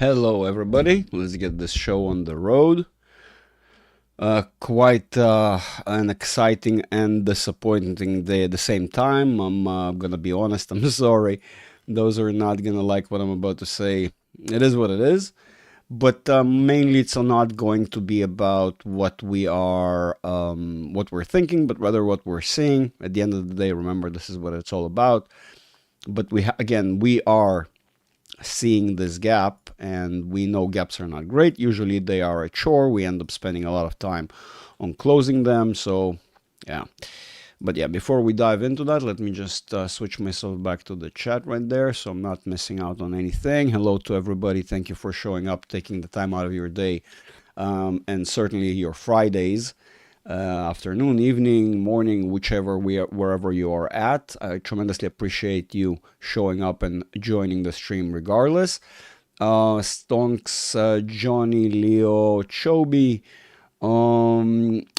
Hello everybody, let's get this show on the road. Quite an exciting and disappointing day at the same time. I'm gonna be honest, I'm sorry. Those who are not gonna like what I'm about to say, it is what it is. But mainly it's not going to be about what what we're thinking, but rather what we're seeing. At the end of the day, remember, this is what it's all about. But again, we are seeing this gap, and we know gaps are not great. Usually they are a chore. We end up spending a lot of time on closing them. So yeah, but yeah, before we dive into that, let me just switch myself back to the chat right there, so I'm not missing out on anything. Hello to everybody. Thank you for showing up, taking the time out of your day, and certainly your Fridays, afternoon, evening, morning, wherever you are at. I tremendously appreciate you showing up and joining the stream regardless. Stonks, Johnny, Leo, Chobi,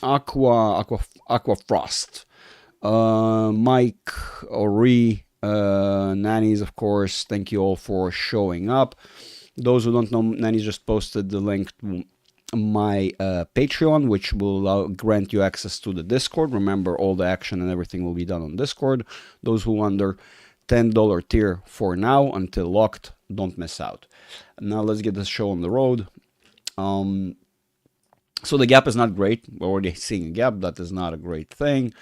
Aqua Frost, Mike, Ori, Nannies, of course. Thank you all for showing up. Those who don't know, Nannies just posted the link to my Patreon, which will grant you access to the Discord. Remember, all the action and everything will be done on Discord. Those who under $10 tier for now until locked, don't miss out. Now let's get this show on the road. So the gap is not great. We're already seeing a gap. That is not a great thing.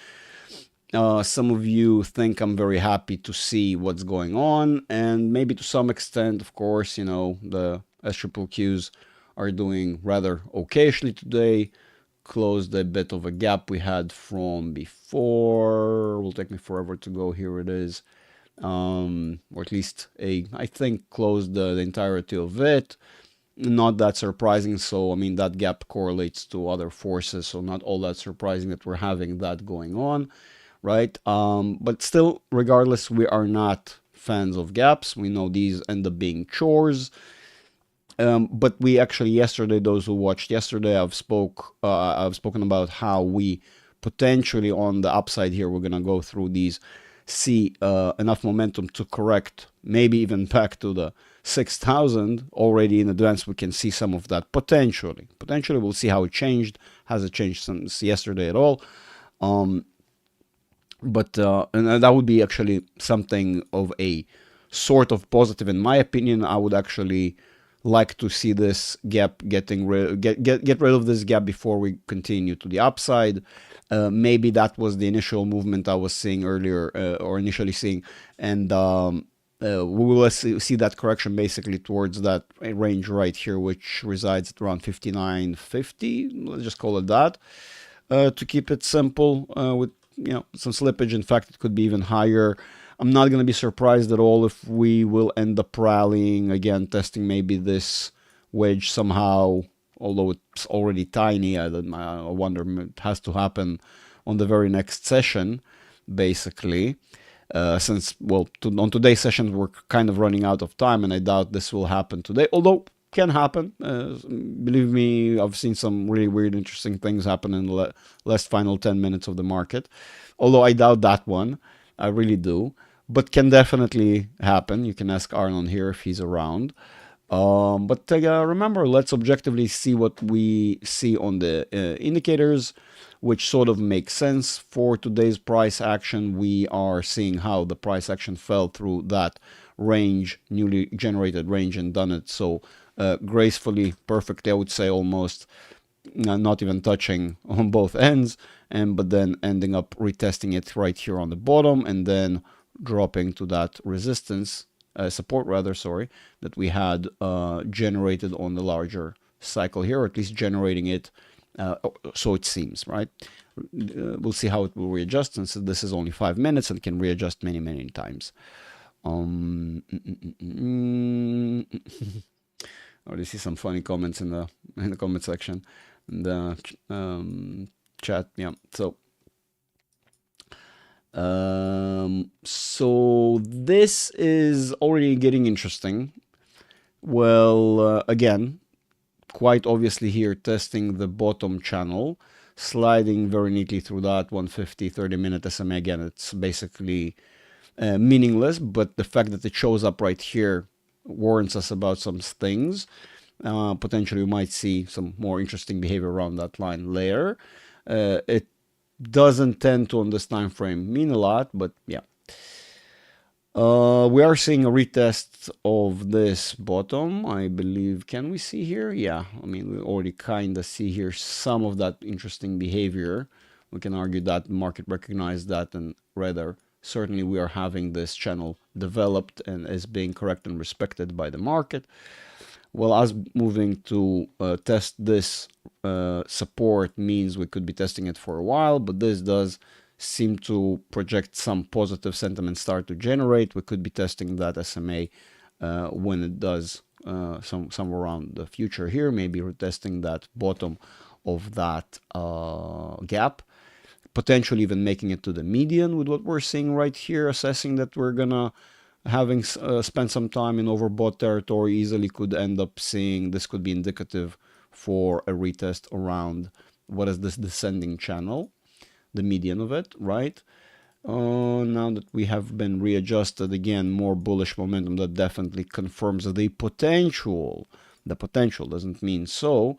Some of you think I'm very happy to see what's going on, and maybe to some extent, of course, you know, the SQQs are doing rather okayishly today. Closed a bit of a gap we had from before. Will take me forever to go. Here it is. Or at least I think closed the entirety of it. Not that surprising. So I mean, that gap correlates to other forces, so not all that surprising that we're having that going on, right? But still, regardless, we are not fans of gaps. We know these end up being chores. But we actually yesterday, those who watched yesterday, I've spoken about how we potentially on the upside here, we're gonna go through these, see enough momentum to correct, maybe even back to the 6,000 already in advance. We can see some of that potentially. We'll see how it changed. Has it changed since yesterday at all? But and that would be actually something of a sort of positive in my opinion. I would actually like to see this gap get rid of this gap before we continue to the upside. Maybe that was the initial movement I was seeing earlier, or initially seeing, and we will see that correction basically towards that range right here, which resides at around 59.50. Let's just call it that, to keep it simple, with some slippage. In fact, it could be even higher. I'm not going to be surprised at all if we will end up rallying again, testing maybe this wedge somehow, although it's already tiny. I wonder, it has to happen on the very next session, basically. Since, well, on today's session, we're kind of running out of time, and I doubt this will happen today, although can happen. Believe me, I've seen some really weird, interesting things happen in the last final 10 minutes of the market, although I doubt that one. I really do. But can definitely happen. You can ask Arnon here if he's around. But remember, let's objectively see what we see on the indicators, which sort of makes sense for today's price action. We are seeing how the price action fell through that range, newly generated range, and done it so gracefully, perfectly, I would say, almost not even touching on both ends, but then ending up retesting it right here on the bottom, and then dropping to that resistance, support rather, sorry, that we had generated on the larger cycle here, or at least generating it, so it seems, right? We'll see how it will readjust, since this is only 5 minutes and can readjust many, many times. I already see some funny comments in the comment section, in the chat. Yeah, so this is already getting interesting. Well, again, quite obviously here testing the bottom channel, sliding very neatly through that 150 30-minute SMA. Again, it's basically meaningless, but the fact that it shows up right here warns us about some things. Potentially, we might see some more interesting behavior around that line later. It doesn't tend to, on this time frame, mean a lot, but yeah. We are seeing a retest of this bottom, I believe. Can we see here? Yeah, I mean, we already kind of see here some of that interesting behavior. We can argue that the market recognized that, and rather, certainly we are having this channel developed and is being correct and respected by the market. Well, us moving to test this support means we could be testing it for a while, but this does seem to project some positive sentiment start to generate. We could be testing that SMA when it does somewhere around the future here, maybe retesting that bottom of that gap, potentially even making it to the median with what we're seeing right here, assessing that we're gonna having spent some time in overbought territory, easily could end up seeing this could be indicative for a retest around what is this descending channel, the median of it, right? Now that we have been readjusted, again, more bullish momentum, that definitely confirms the potential. The potential doesn't mean so.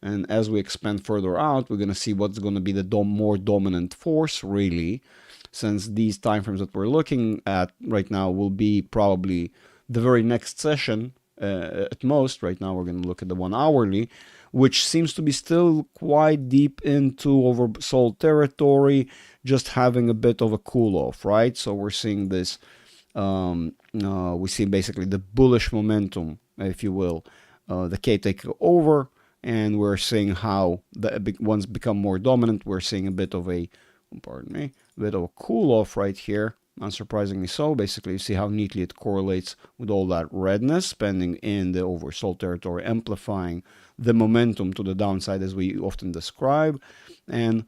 And as we expand further out, we're going to see what's going to be the more dominant force, really, since these timeframes that we're looking at right now will be probably the very next session at most. Right now, we're going to look at the 1 hourly, which seems to be still quite deep into oversold territory, just having a bit of a cool off, right? So we're seeing this, we see basically the bullish momentum, if you will, the K take over, and we're seeing how the ones become more dominant. We're seeing a bit of a, pardon me, a bit of a cool off right here. Unsurprisingly so. Basically, you see how neatly it correlates with all that redness, spending in the oversold territory, amplifying the momentum to the downside as we often describe, and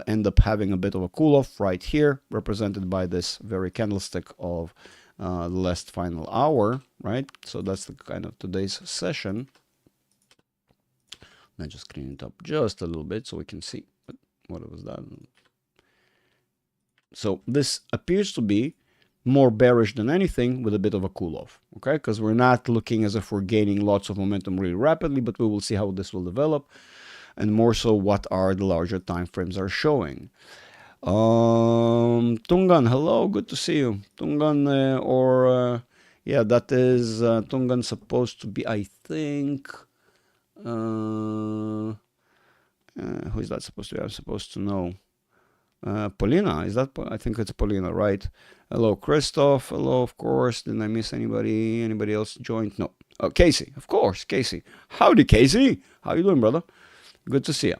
end up having a bit of a cool off right here, represented by this very candlestick of the last final hour, right? So that's the kind of today's session. Let's just clean it up just a little bit so we can see what was that. So this appears to be more bearish than anything, with a bit of a cool off, okay? Because we're not looking as if we're gaining lots of momentum really rapidly, but we will see how this will develop, and more so what are the larger time frames are showing. Tungan, hello, good to see you. Tungan, yeah, that is Tungan supposed to be, I think. Who is that supposed to be? I'm supposed to know. Paulina, is that? I think it's Paulina, right? Hello, Christoph. Hello, of course. Didn't I miss anybody? Anybody else joined? No. Oh, Casey, of course, Casey. Howdy, Casey. How you doing, brother? Good to see you.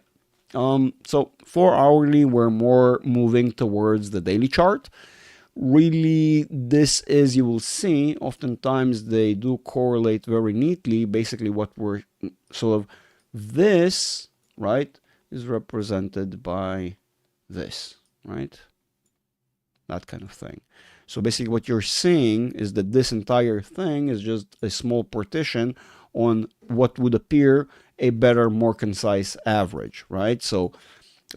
So 4 hourly, we're more moving towards the daily chart. Really, this is, you will see, oftentimes they do correlate very neatly. Basically, what we're sort of, this, right, is represented by this, right? That kind of thing. So basically what you're seeing is that this entire thing is just a small partition on what would appear a better, more concise average, right? So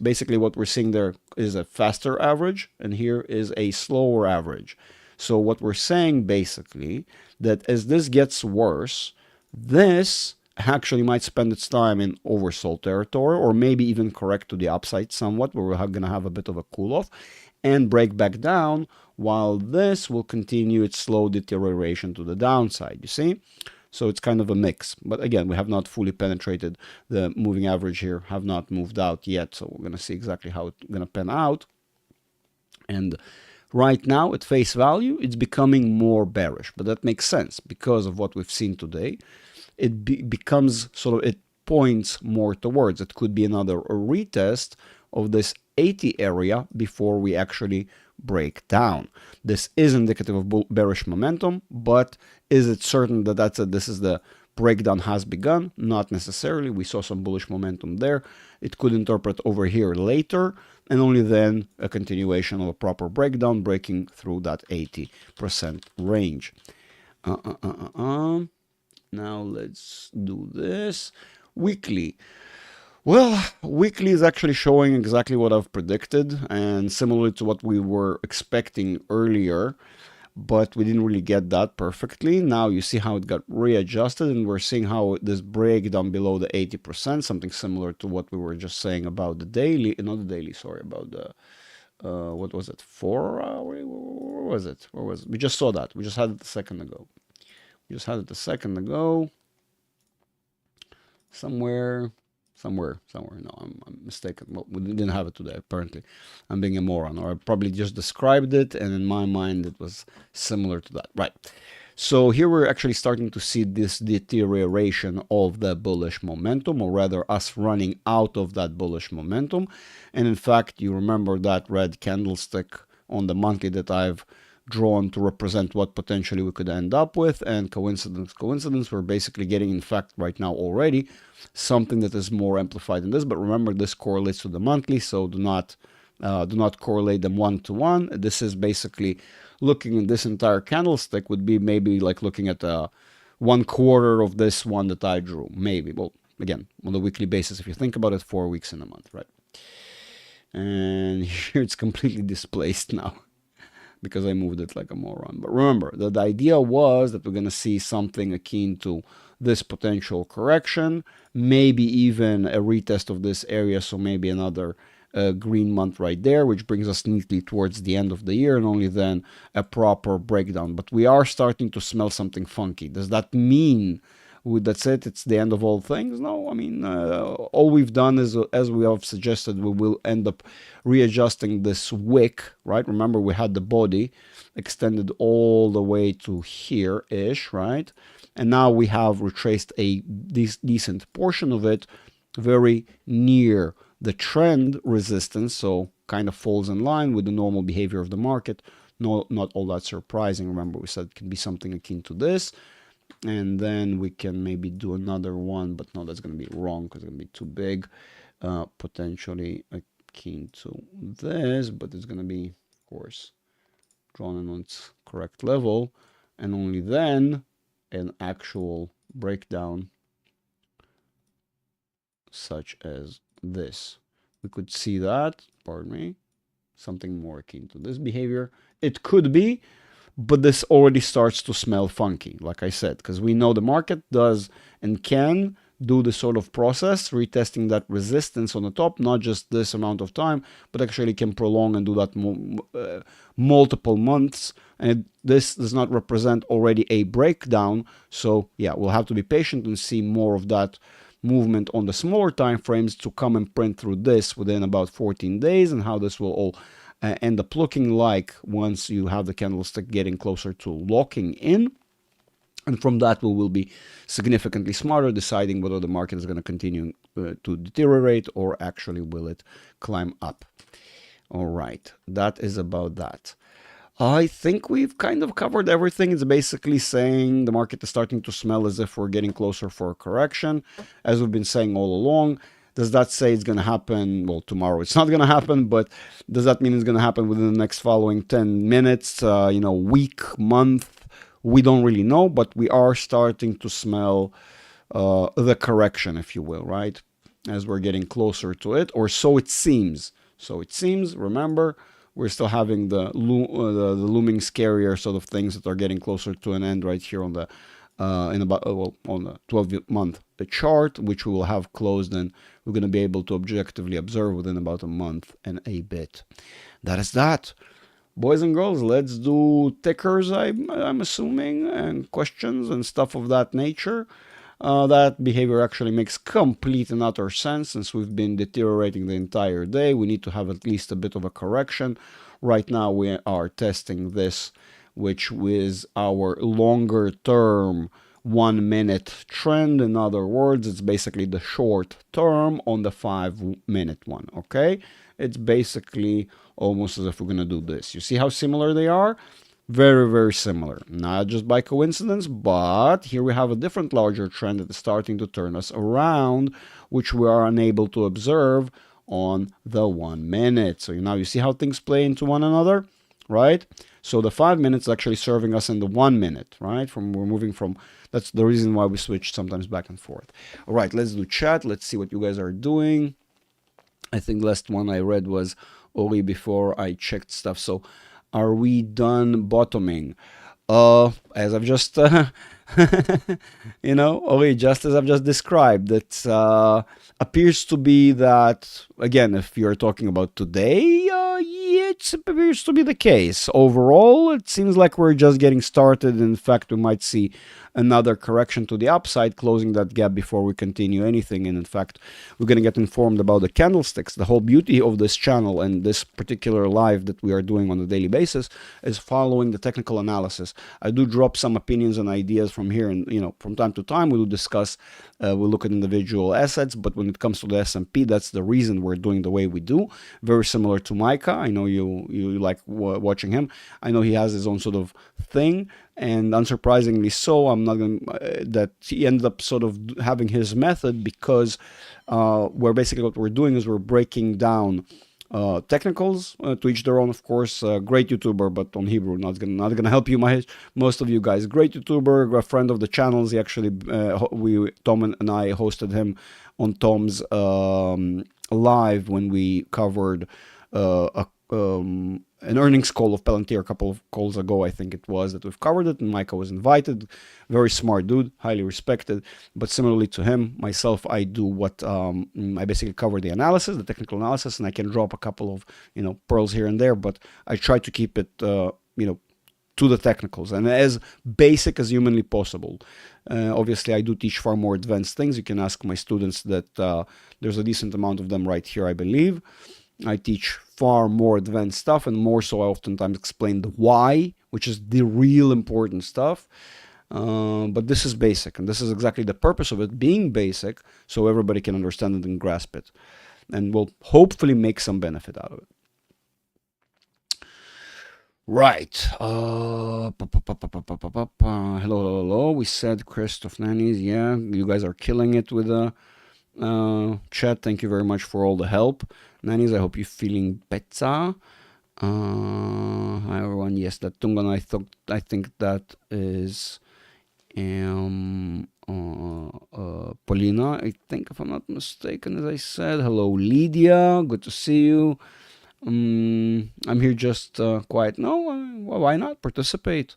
basically what we're seeing there is a faster average, and here is a slower average. So what we're saying basically, that as this gets worse, this actually might spend its time in oversold territory, or maybe even correct to the upside somewhat, where we're going to have a bit of a cool off and break back down, while this will continue its slow deterioration to the downside, you see? So it's kind of a mix. But again, we have not fully penetrated the moving average here, have not moved out yet, so we're going to see exactly how it's going to pan out. And right now, at face value, it's becoming more bearish, but that makes sense because of what we've seen today. It becomes sort of, it points more towards, it could be another retest of this 80 area before we actually break down. This is indicative of bearish momentum, but is it certain that this is the breakdown has begun? Not necessarily. We saw some bullish momentum there. It could interpret over here later, and only then a continuation of a proper breakdown, breaking through that 80% range. Now let's do this. Weekly. Well, weekly is actually showing exactly what I've predicted, and similarly to what we were expecting earlier. but we didn't really get that perfectly. Now you see how it got readjusted, and we're seeing how this breakdown below the 80%, something similar to what we were just saying about the daily, not the daily, sorry, about the, what was it, 4 hour, where was it? Where was it? We just saw that. We just had it a second ago. We just had it a second ago. Somewhere. No, I'm mistaken. Well, we didn't have it today, apparently. I'm being a moron, or I probably just described it, and in my mind it was similar to that. Right. So here we're actually starting to see this deterioration of the bullish momentum, or rather us running out of that bullish momentum. And in fact, you remember that red candlestick on the monthly that I've drawn to represent what potentially we could end up with, and coincidence, we're basically getting, in fact, right now already something that is more amplified than this. But remember, this correlates to the monthly, so do not correlate them one to one. This is basically looking at this entire candlestick would be maybe like looking at 1/4 of this one that I drew, maybe. Well, again, on a weekly basis, if you think about it, 4 weeks in a month, right? And here it's completely displaced now, because I moved it like a moron. But remember, the idea was that we're going to see something akin to this potential correction, maybe even a retest of this area, so maybe another green month right there, which brings us neatly towards the end of the year, and only then a proper breakdown. But we are starting to smell something funky. Does that mean that's it, it's the end of all things? No, I mean, all we've done is, as we have suggested, we will end up readjusting this wick, right? Remember, we had the body extended all the way to here-ish, right? And now we have retraced a decent portion of it very near the trend resistance, so kind of falls in line with the normal behavior of the market. No, not all that surprising. Remember, we said it can be something akin to this. And then we can maybe do another one, but no, that's going to be wrong because it's going to be too big. Potentially akin to this, but it's going to be, of course, drawn in on its correct level. And only then an actual breakdown such as this. We could see that, pardon me, something more akin to this behavior. It could be, but this already starts to smell funky, like I said, because we know the market does and can do this sort of process, retesting that resistance on the top, not just this amount of time, but actually can prolong and do that multiple months. And this does not represent already a breakdown. So yeah, we'll have to be patient and see more of that movement on the smaller time frames to come and print through this within about 14 days, and how this will all end up looking like once you have the candlestick getting closer to locking in. And from that, we will be significantly smarter, deciding whether the market is going to continue to deteriorate, or actually will it climb up. All right, that is about that. I think we've kind of covered everything. It's basically saying the market is starting to smell as if we're getting closer for a correction, as we've been saying all along. Does that say it's going to happen? Well, tomorrow it's not going to happen, but does that mean it's going to happen within the next following 10 minutes, week, month? We don't really know, but we are starting to smell the correction, if you will, right? As we're getting closer to it, or so it seems. So it seems, remember, we're still having the looming scarier sort of things that are getting closer to an end right here on the on the 12-month chart, which we will have closed, and we're going to be able to objectively observe within about a month and a bit. That is that. Boys and girls, let's do tickers, I'm assuming, and questions and stuff of that nature. That behavior actually makes complete and utter sense, since we've been deteriorating the entire day. We need to have at least a bit of a correction. Right now we are testing this, which is our longer term 1 minute trend. In other words, it's basically the short term on the 5-minute one, okay? It's basically almost as if we're going to do this. You see how similar they are? Very, very similar. Not just by coincidence, but here we have a different larger trend that is starting to turn us around, which we are unable to observe on the 1 minute. So now you see how things play into one another, right? So the 5 minutes is actually serving us in the 1 minute, right? We're moving from, that's the reason why we switch sometimes back and forth. All right, let's do chat. Let's see what you guys are doing. I think last one I read was Ori before I checked stuff. So Are we done bottoming? As I've just, Ori, just as I've just described, it appears to be that, again, if you're talking about today, yeah, it appears to be the case. Overall, it seems like we're just getting started. In fact, we might see another correction to the upside, closing that gap before we continue anything. And in fact, we're going to get informed about the candlesticks. The whole beauty of this channel and this particular live that we are doing on a daily basis is following the technical analysis. I do drop some opinions and ideas from here, and from time to time we will discuss, we'll look at individual assets, but when it comes to the S&P, that's the reason we're doing the way we do. Very similar to Micah. I know you like watching him. I know he has his own sort of thing, and unsurprisingly so, I'm not going that he ended up sort of having his method, because where basically what we're doing is we're breaking down technicals, to each their own, of course. Great YouTuber, but on Hebrew, not gonna help you, most of you guys. Great YouTuber, a friend of the channels. He actually, Tom and I hosted him on Tom's live when we covered an earnings call of Palantir a couple of calls ago, I think it was, that we've covered it, and Micah was invited. Very smart dude, highly respected. But similarly to him, myself, I do what I basically cover the analysis, the technical analysis, and I can drop a couple of pearls here and there, but I try to keep it to the technicals and as basic as humanly possible. Obviously, I do teach far more advanced things. You can ask my students that there's a decent amount of them right here, I believe. I teach far more advanced stuff, and more so I oftentimes explain the why, which is the real important stuff. But this is basic, and this is exactly the purpose of it being basic, so everybody can understand it and grasp it, and will hopefully make some benefit out of it. Right. Hello. We said Christoph Nannies. Yeah, you guys are killing it with the chat. Thank you very much for all the help. Nannies, I hope you're feeling better. Hi everyone. Yes, that Tungan, I think that is Paulina, I think, if I'm not mistaken, as I said. Hello Lydia, good to see you. I'm here just quiet. No, why not participate?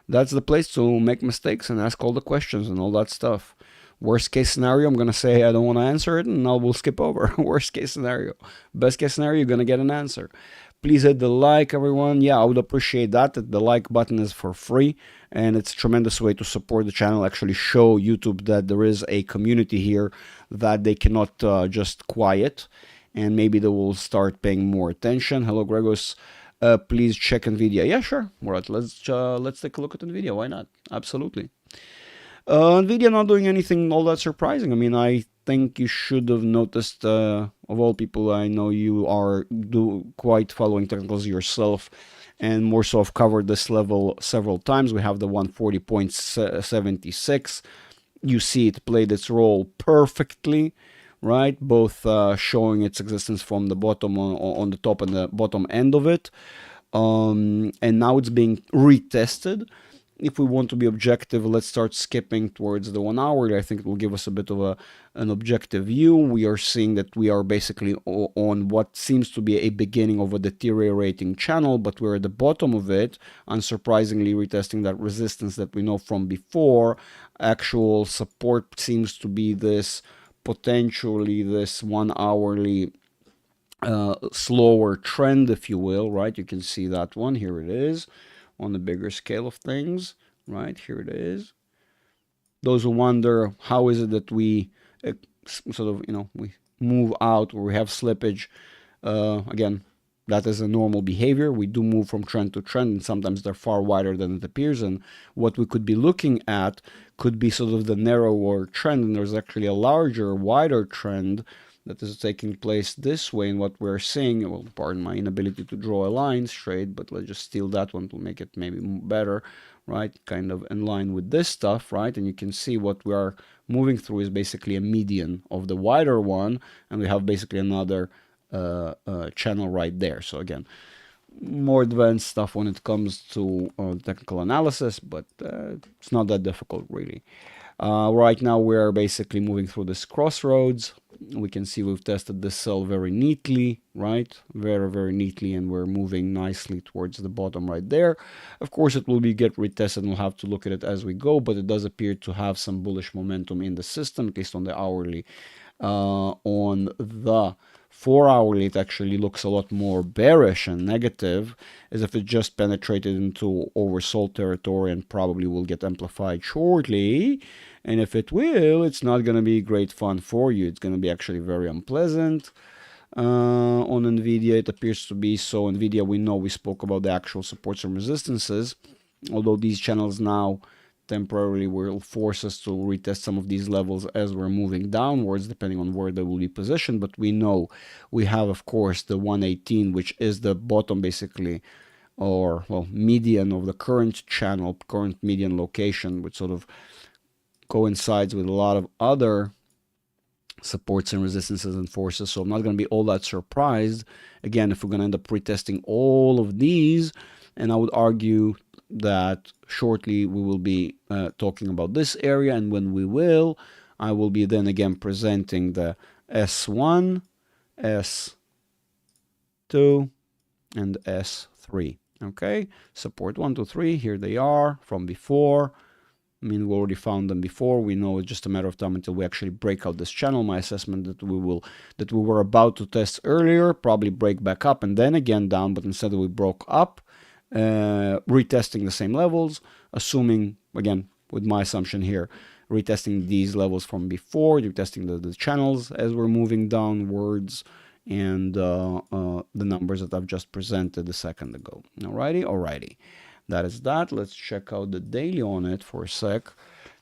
That's the place to make mistakes and ask all the questions and all that stuff. Worst case scenario, I'm going to say I don't want to answer it, and we'll skip over. Worst case scenario. Best case scenario, you're going to get an answer. Please hit the like, everyone. Yeah, I would appreciate that. The like button is for free, and it's a tremendous way to support the channel, actually show YouTube that there is a community here that they cannot just quiet, and maybe they will start paying more attention. Hello, Gregos. Please check NVIDIA. Yeah, sure. All right, let's take a look at NVIDIA. Why not? Absolutely. NVIDIA not doing anything all that surprising. I mean, I think you should have noticed, of all people, I know you are quite following technicals yourself, and more so have covered this level several times. We have the 140.76. You see it played its role perfectly, right? Both showing its existence from the bottom on the top and the bottom end of it. And now it's being retested. If we want to be objective, let's start skipping towards the 1 hour. I think it will give us a bit of an objective view. We are seeing that we are basically on what seems to be a beginning of a deteriorating channel, but we're at the bottom of it, unsurprisingly retesting that resistance that we know from before. Actual support seems to be this, potentially this 1 hourly slower trend, if you will, right? You can see that one. Here it is. On the bigger scale of things, right? Here it is. Those who wonder how is it that we sort of, we move out or we have slippage, again, that is a normal behavior. We do move from trend to trend, and sometimes they're far wider than it appears. And what we could be looking at could be sort of the narrower trend, and there's actually a larger, wider trend that is taking place this way. And what we're seeing, well, pardon my inability to draw a line straight, but let's just steal that one to make it maybe better, right? Kind of in line with this stuff, right? And you can see what we are moving through is basically a median of the wider one, and we have basically another channel right there. So again, more advanced stuff when it comes to technical analysis, but it's not that difficult really. Right now we're basically moving through this crossroads. We can see we've tested this cell very neatly, right? Very, very neatly, and we're moving nicely towards the bottom right there. Of course, it will be get retested, and we'll have to look at it as we go, but it does appear to have some bullish momentum in the system, at least on the hourly. On the 4-hourly, it actually looks a lot more bearish and negative, as if it just penetrated into oversold territory and probably will get amplified shortly. And if it will, it's not going to be great fun for you. It's going to be actually very unpleasant. On NVIDIA, it appears to be so. NVIDIA, we know we spoke about the actual supports and resistances, although these channels now temporarily will force us to retest some of these levels as we're moving downwards, depending on where they will be positioned. But we know we have, of course, the 118, which is the bottom basically, or well, median of the current channel, current median location, which sort of coincides with a lot of other supports and resistances and forces. So I'm not going to be all that surprised, again, if we're going to end up retesting all of these. And I would argue that shortly we will be talking about this area, and when we will, I will be then again presenting the S1, S2, and S3. Okay, support 1, 2, 3, here they are from before. I mean, we already found them before. We know it's just a matter of time until we actually break out this channel. My assessment that we were about to test earlier, probably break back up and then again down, but instead we broke up, retesting the same levels, assuming, again, with my assumption here, retesting these levels from before, retesting the channels as we're moving downwards, and the numbers that I've just presented a second ago. Alrighty. That is that. Let's check out the daily on it for a sec.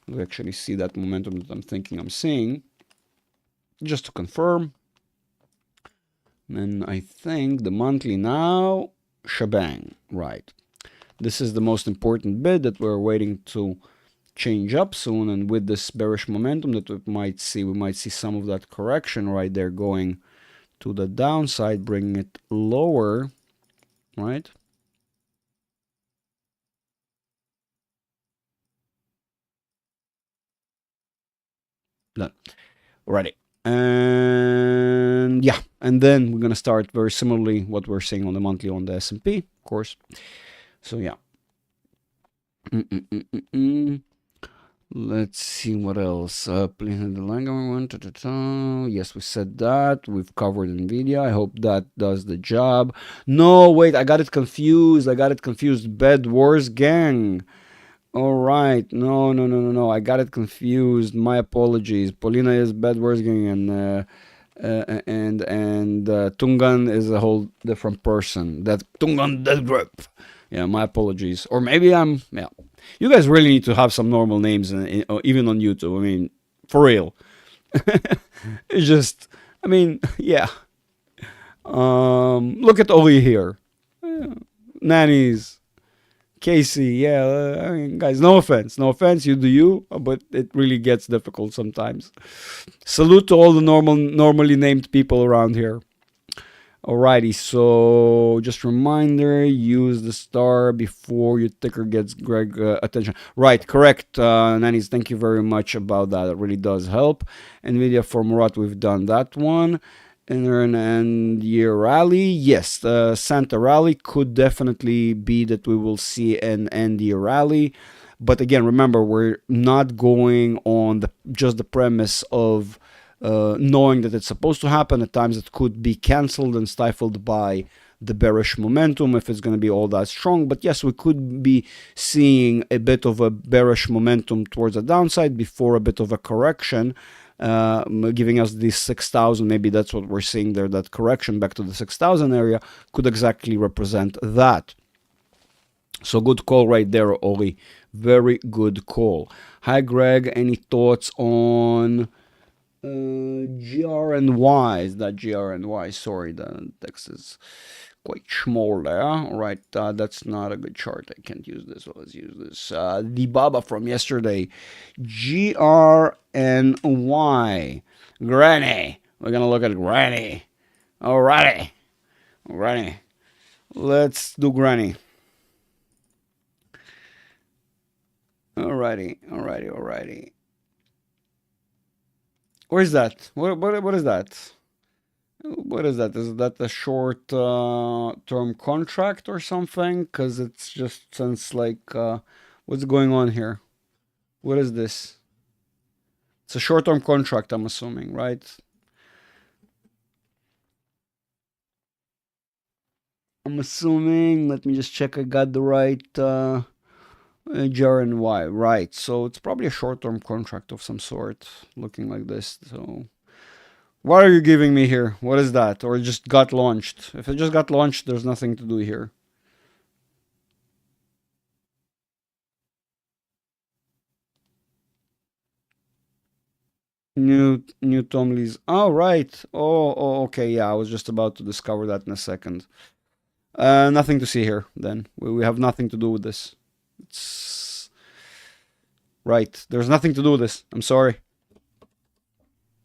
We actually see that momentum that I'm thinking I'm seeing. Just to confirm. And I think the monthly now, shebang, right. This is the most important bit that we're waiting to change up soon. And with this bearish momentum that we might see some of that correction right there going to the downside, bringing it lower, right? Done. Alrighty. And yeah, and then we're gonna start very similarly what we're seeing on the monthly on the S&P, of course. So yeah. Let's see what else. Please the one. Yes, we said that. We've covered NVIDIA. I hope that does the job. No, wait, I got it confused. Bed Wars Gang. All right. No. I got it confused. My apologies. Polina is Bed Wars Gang, and Tungan is a whole different person. That Tungan Death Grip. Yeah, my apologies. Or maybe yeah. You guys really need to have some normal names, even on YouTube. I mean, for real. It's just, I mean, yeah. Look at Oli here. Nannies. Casey, yeah. I mean, guys, no offense. You do you, but it really gets difficult sometimes. Salute to all the normally named people around here. Alrighty, so just reminder, use the star before your ticker gets Greg attention. Right, correct, Nannies, thank you very much about that. It really does help. NVIDIA for Murat, we've done that one. End year rally, yes, Santa rally could definitely be that we will see an end year rally. But again, remember, we're not going on just the premise of knowing that it's supposed to happen. At times it could be cancelled and stifled by the bearish momentum if it's going to be all that strong. But yes, we could be seeing a bit of a bearish momentum towards the downside before a bit of a correction, giving us this 6,000. Maybe that's what we're seeing there. That correction back to the 6,000 area could exactly represent that. So good call right there, Ori. Very good call. Hi, Greg. Any thoughts on GRNY? Is that GRNY? Sorry, the text is quite small there. All right, that's not a good chart. I can't use this. So let's use this. The Baba from yesterday. GRNY. Granny. We're going to look at Granny. Alrighty. Let's do Granny. Alrighty. Where is that? What is that? What is that? Is that a short term contract or something? Because it's just sounds like what's going on here? What is this? It's a short term contract, I'm assuming, right? I'm assuming. Let me just check I got the right JRNY. Right. So it's probably a short term contract of some sort, looking like this. So what are you giving me here? What is that? Or it just got launched? If it just got launched, there's nothing to do here. New Tom Lee's. Oh right. Oh, okay. Yeah, I was just about to discover that in a second. Nothing to see here. Then we have nothing to do with this. It's right. There's nothing to do with this. I'm sorry.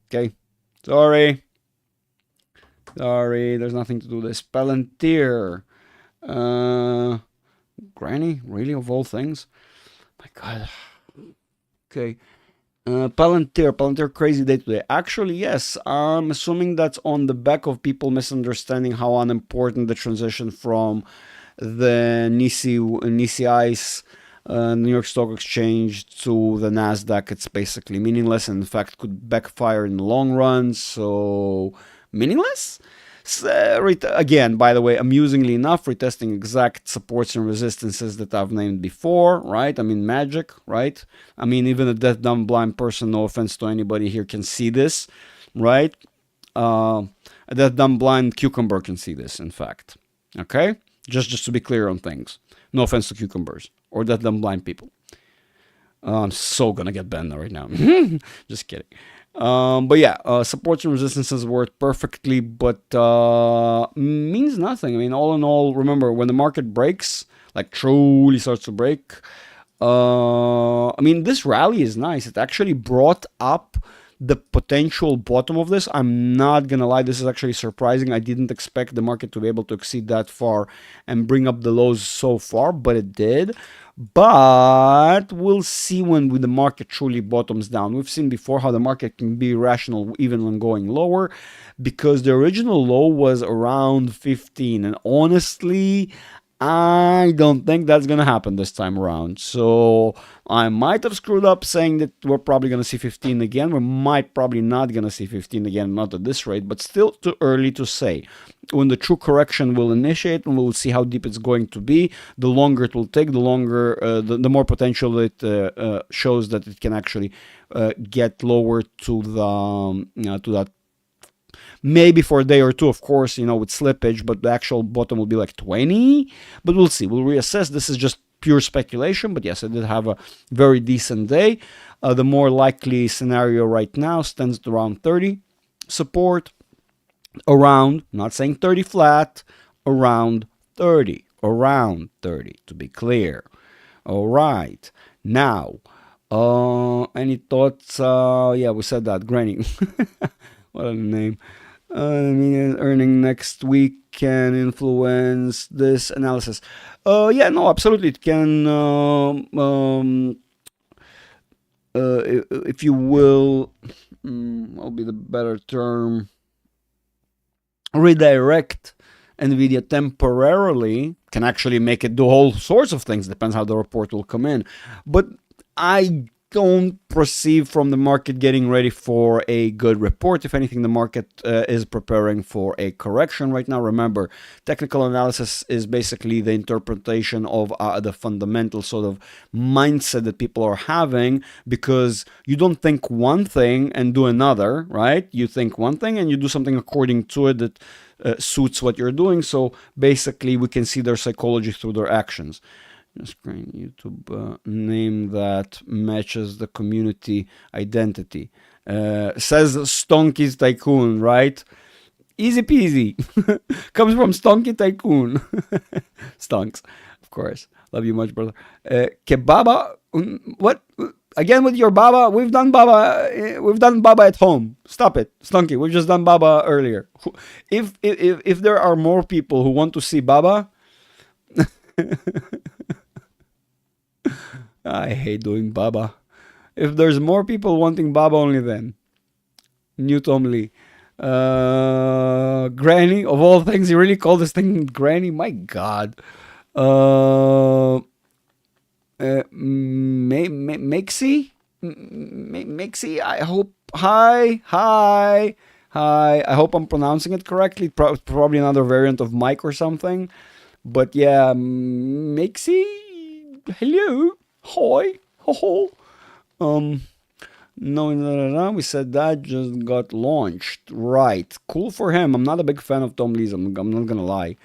Okay. Sorry. Sorry. There's nothing to do with this. Palantir. Uh, Granny. Really, of all things. My God. Okay. Palantir, crazy day today. Actually, yes, I'm assuming that's on the back of people misunderstanding how unimportant the transition from the NYSE ICE, New York Stock Exchange, to the Nasdaq. It's basically meaningless, and in fact could backfire in the long run. So meaningless. Again, by the way, amusingly enough, retesting exact supports and resistances that I've named before, right? I mean, magic, right? I mean, even a deaf, dumb, blind person, no offense to anybody here, can see this, right? A deaf, dumb, blind cucumber can see this, in fact. Okay? Just to be clear on things. No offense to cucumbers or deaf, dumb, blind people. I'm so gonna get banned right now. Just kidding. But yeah, supports and resistances work perfectly, but means nothing. I mean, all in all, remember when the market breaks, like truly starts to break. I mean, this rally is nice. It actually brought up the potential bottom of this. I'm not gonna lie, this is actually surprising. I didn't expect the market to be able to exceed that far and bring up the lows so far, but it did. But we'll see when the market truly bottoms down. We've seen before how the market can be rational even when going lower, because the original low was around 15, and honestly, I don't think that's going to happen this time around. So I might have screwed up saying that we're probably going to see 15 again. We might probably not going to see 15 again, not at this rate, but still too early to say. When the true correction will initiate, and we'll see how deep it's going to be, the longer it will take, the longer, the more potential it shows that it can actually get lower to to that. Maybe for a day or two, of course, with slippage, but the actual bottom will be like 20. But we'll see. We'll reassess. This is just pure speculation. But yes, I did have a very decent day. The more likely scenario right now stands at around 30. Support around, not saying 30 flat, around 30. Around 30, to be clear. All right. Now, any thoughts? Yeah, we said that. Granny. What a name. Earning next week can influence this analysis. Yeah, no, absolutely. It can, if you will, what will be the better term? Redirect NVIDIA temporarily. Can actually make it do all sorts of things. Depends how the report will come in. But I don't perceive from the market getting ready for a good report. If anything, the market is preparing for a correction right now. Remember, technical analysis is basically the interpretation of the fundamental sort of mindset that people are having, because you don't think one thing and do another, right? You think one thing and you do something according to it that suits what you're doing. So basically, we can see their psychology through their actions. Screen YouTube name that matches the community identity. Says Stonky's Tycoon, right? Easy peasy. Comes from Stonky Tycoon. Stonks, of course. Love you much, brother. Kebaba. What? Again with your Baba? We've done Baba. We've done Baba at home. Stop it, Stonky. We've just done Baba earlier. If there are more people who want to see Baba. I hate doing Baba. If there's more people wanting Baba, only then. New Tom Lee. Granny, of all things, you really call this thing Granny? My God. Uh, Mixie? Mixie, I hope. Hi, hi, hi. I hope I'm pronouncing it correctly. Probably another variant of Mike or something. But yeah, Mixie, hello, hi, ho ho. Um, no, no, no, no. We said that just got launched. Right. Cool for him. I'm not a big fan of Tom Lee's. I'm not gonna lie.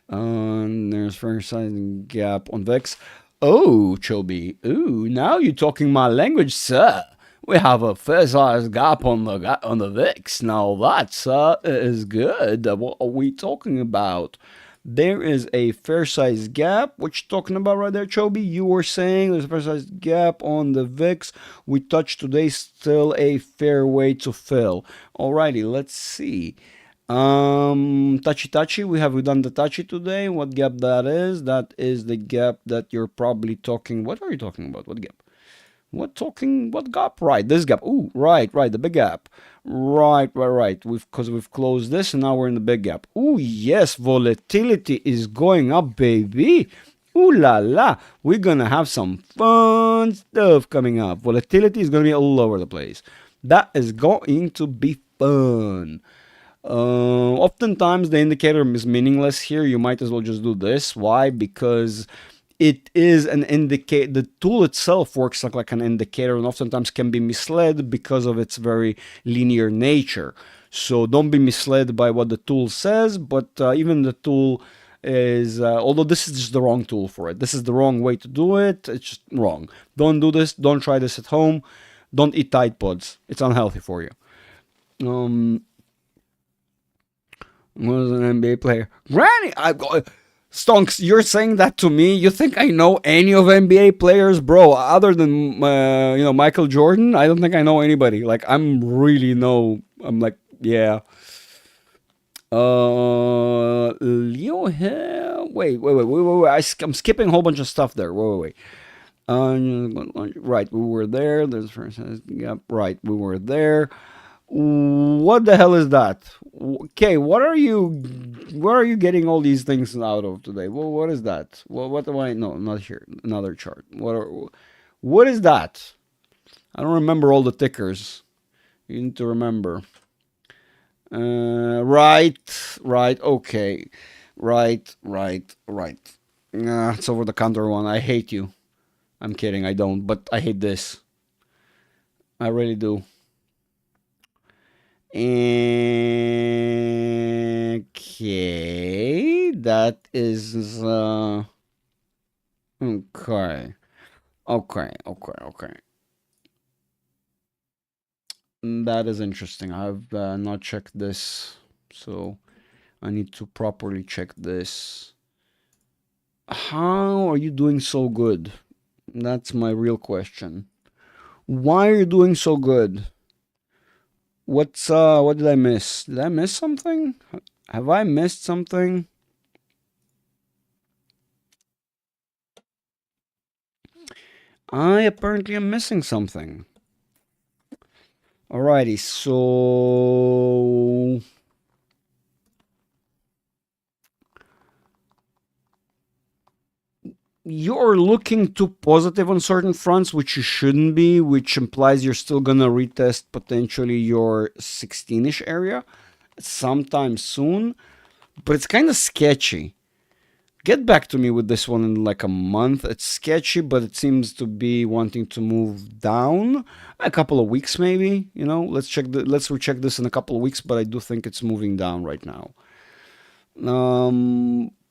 There's fair sizing gap on Vex. Oh, Chobi. Ooh, now you're talking my language, sir. We have a fair size gap on the Vex. Now that, is good. What are we talking about? There is a fair size gap. What you talking about right there, Chobi? You were saying there's a fair size gap on the VIX. We touched today, still a fair way to fill. Alrighty, let's see. Touchy. We done the touchy today. What gap that is? That is the gap that you're probably talking. What are you talking about? What gap? What gap? Right, this gap. Ooh, right, the big gap. Right. We've closed this and now we're in the big gap. Ooh, yes, volatility is going up, baby. Ooh la la. We're gonna have some fun stuff coming up. Volatility is gonna be all over the place. That is going to be fun. Oftentimes the indicator is meaningless here. You might as well just do this. Why? Because it is an indicator. The tool itself works like an indicator and oftentimes can be misled because of its very linear nature. So don't be misled by what the tool says, but even the tool is, although this is just the wrong tool for it. This is the wrong way to do it. It's just wrong. Don't do this. Don't try this at home. Don't eat Tide Pods. It's unhealthy for you. Was an NBA player. Granny, Stonks, you're saying that to me? You think I know any of NBA players, bro? Other than Michael Jordan, I don't think I know anybody. Like I'm like yeah. Leo Hill. Wait. I'm skipping a whole bunch of stuff there. Wait. Right, we were there. There's first. Yep. Right, we were there. What the hell is that? Okay, where are you getting all these things out of today? What is that? What am I? No, not here. Another chart. What is that? I don't remember all the tickers. You need to remember. Right. Okay. Right. It's over the counter one. I hate you. I'm kidding. I don't, but I hate this. I really do. Okay, that is okay. That is interesting. I've not checked this, so I need to properly check this. How are you doing so good? That's my real question. Why are you doing so good? What did I miss? Did I miss something? Have I missed something? I apparently am missing something. Alrighty, so you're looking too positive on certain fronts, which you shouldn't be, which implies you're still gonna retest potentially your 16-ish area sometime soon, but it's kind of sketchy. Get back to me with this one in like a month. It's sketchy, but it seems to be wanting to move down a couple of weeks, maybe. Let's recheck this in a couple of weeks, but I do think it's moving down right now.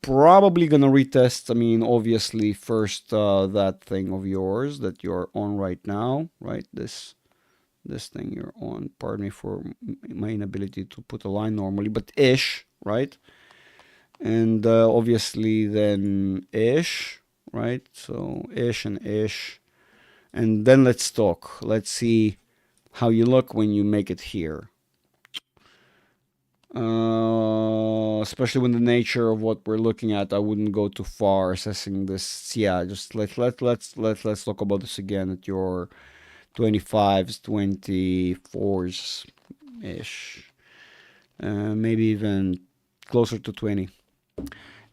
Probably gonna retest. I mean, obviously, first that thing of yours that you're on right now, right? This thing you're on. Pardon me for my inability to put a line normally, but ish, right? And obviously then ish, right? So ish and ish, and then let's talk. Let's see how you look when you make it here. Especially when the nature of what we're looking at, I wouldn't go too far assessing this. Yeah, just let's talk about this again at your 25s, 24s. ish, maybe even closer to 20.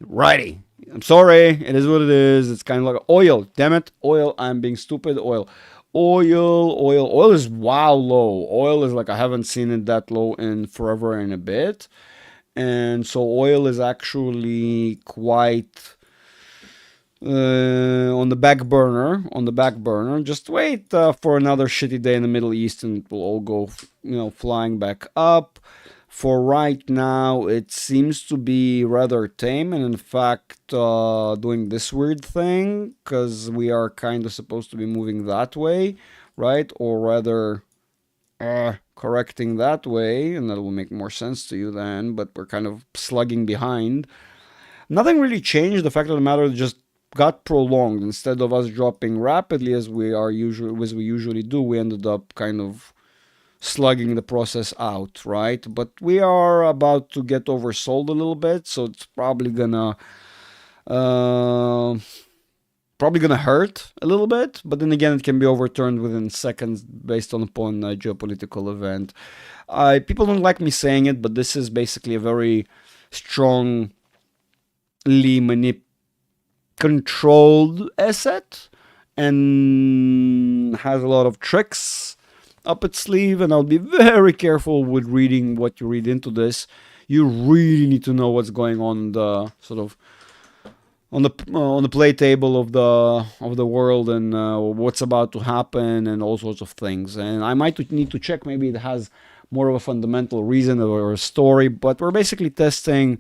Righty. I'm sorry. It is what it is. It's kind of like oil. Damn it. Oil. I'm being stupid. Oil. Oil is wow low. Oil is like I haven't seen it that low in forever and a bit. And so oil is actually quite on the back burner. Just wait for another shitty day in the Middle East and it will all go, flying back up. For right now, it seems to be rather tame, and in fact, doing this weird thing, because we are kind of supposed to be moving that way, right? Or rather, correcting that way, and that will make more sense to you then, but we're kind of slugging behind. Nothing really changed. The fact of the matter just got prolonged. Instead of us dropping rapidly as we usually do, we ended up kind of slugging the process out, right? But we are about to get oversold a little bit, so it's probably gonna hurt a little bit. But then again, it can be overturned within seconds based upon a geopolitical event. People don't like me saying it, but this is basically a very strongly controlled asset and has a lot of tricks up its sleeve, and I'll be very careful with reading what you read into this. You really need to know what's going on the sort of on the play table of the world and what's about to happen and all sorts of things. And I might need to check. Maybe it has more of a fundamental reason or a story, but we're basically testing.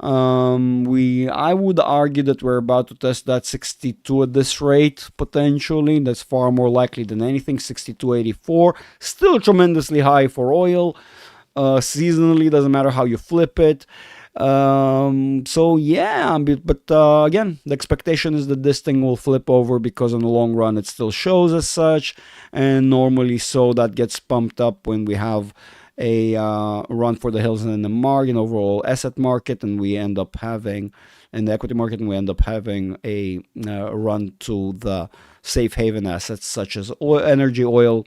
I would argue that we're about to test that 62 at this rate, potentially. That's far more likely than anything. 62.84, still tremendously high for oil. Seasonally, doesn't matter how you flip it. So yeah, but again, the expectation is that this thing will flip over because in the long run it still shows as such, and normally so that gets pumped up when we have a run for the hills in the margin overall asset market, and we end up having in the equity market, and we end up having a run to the safe haven assets such as energy, oil,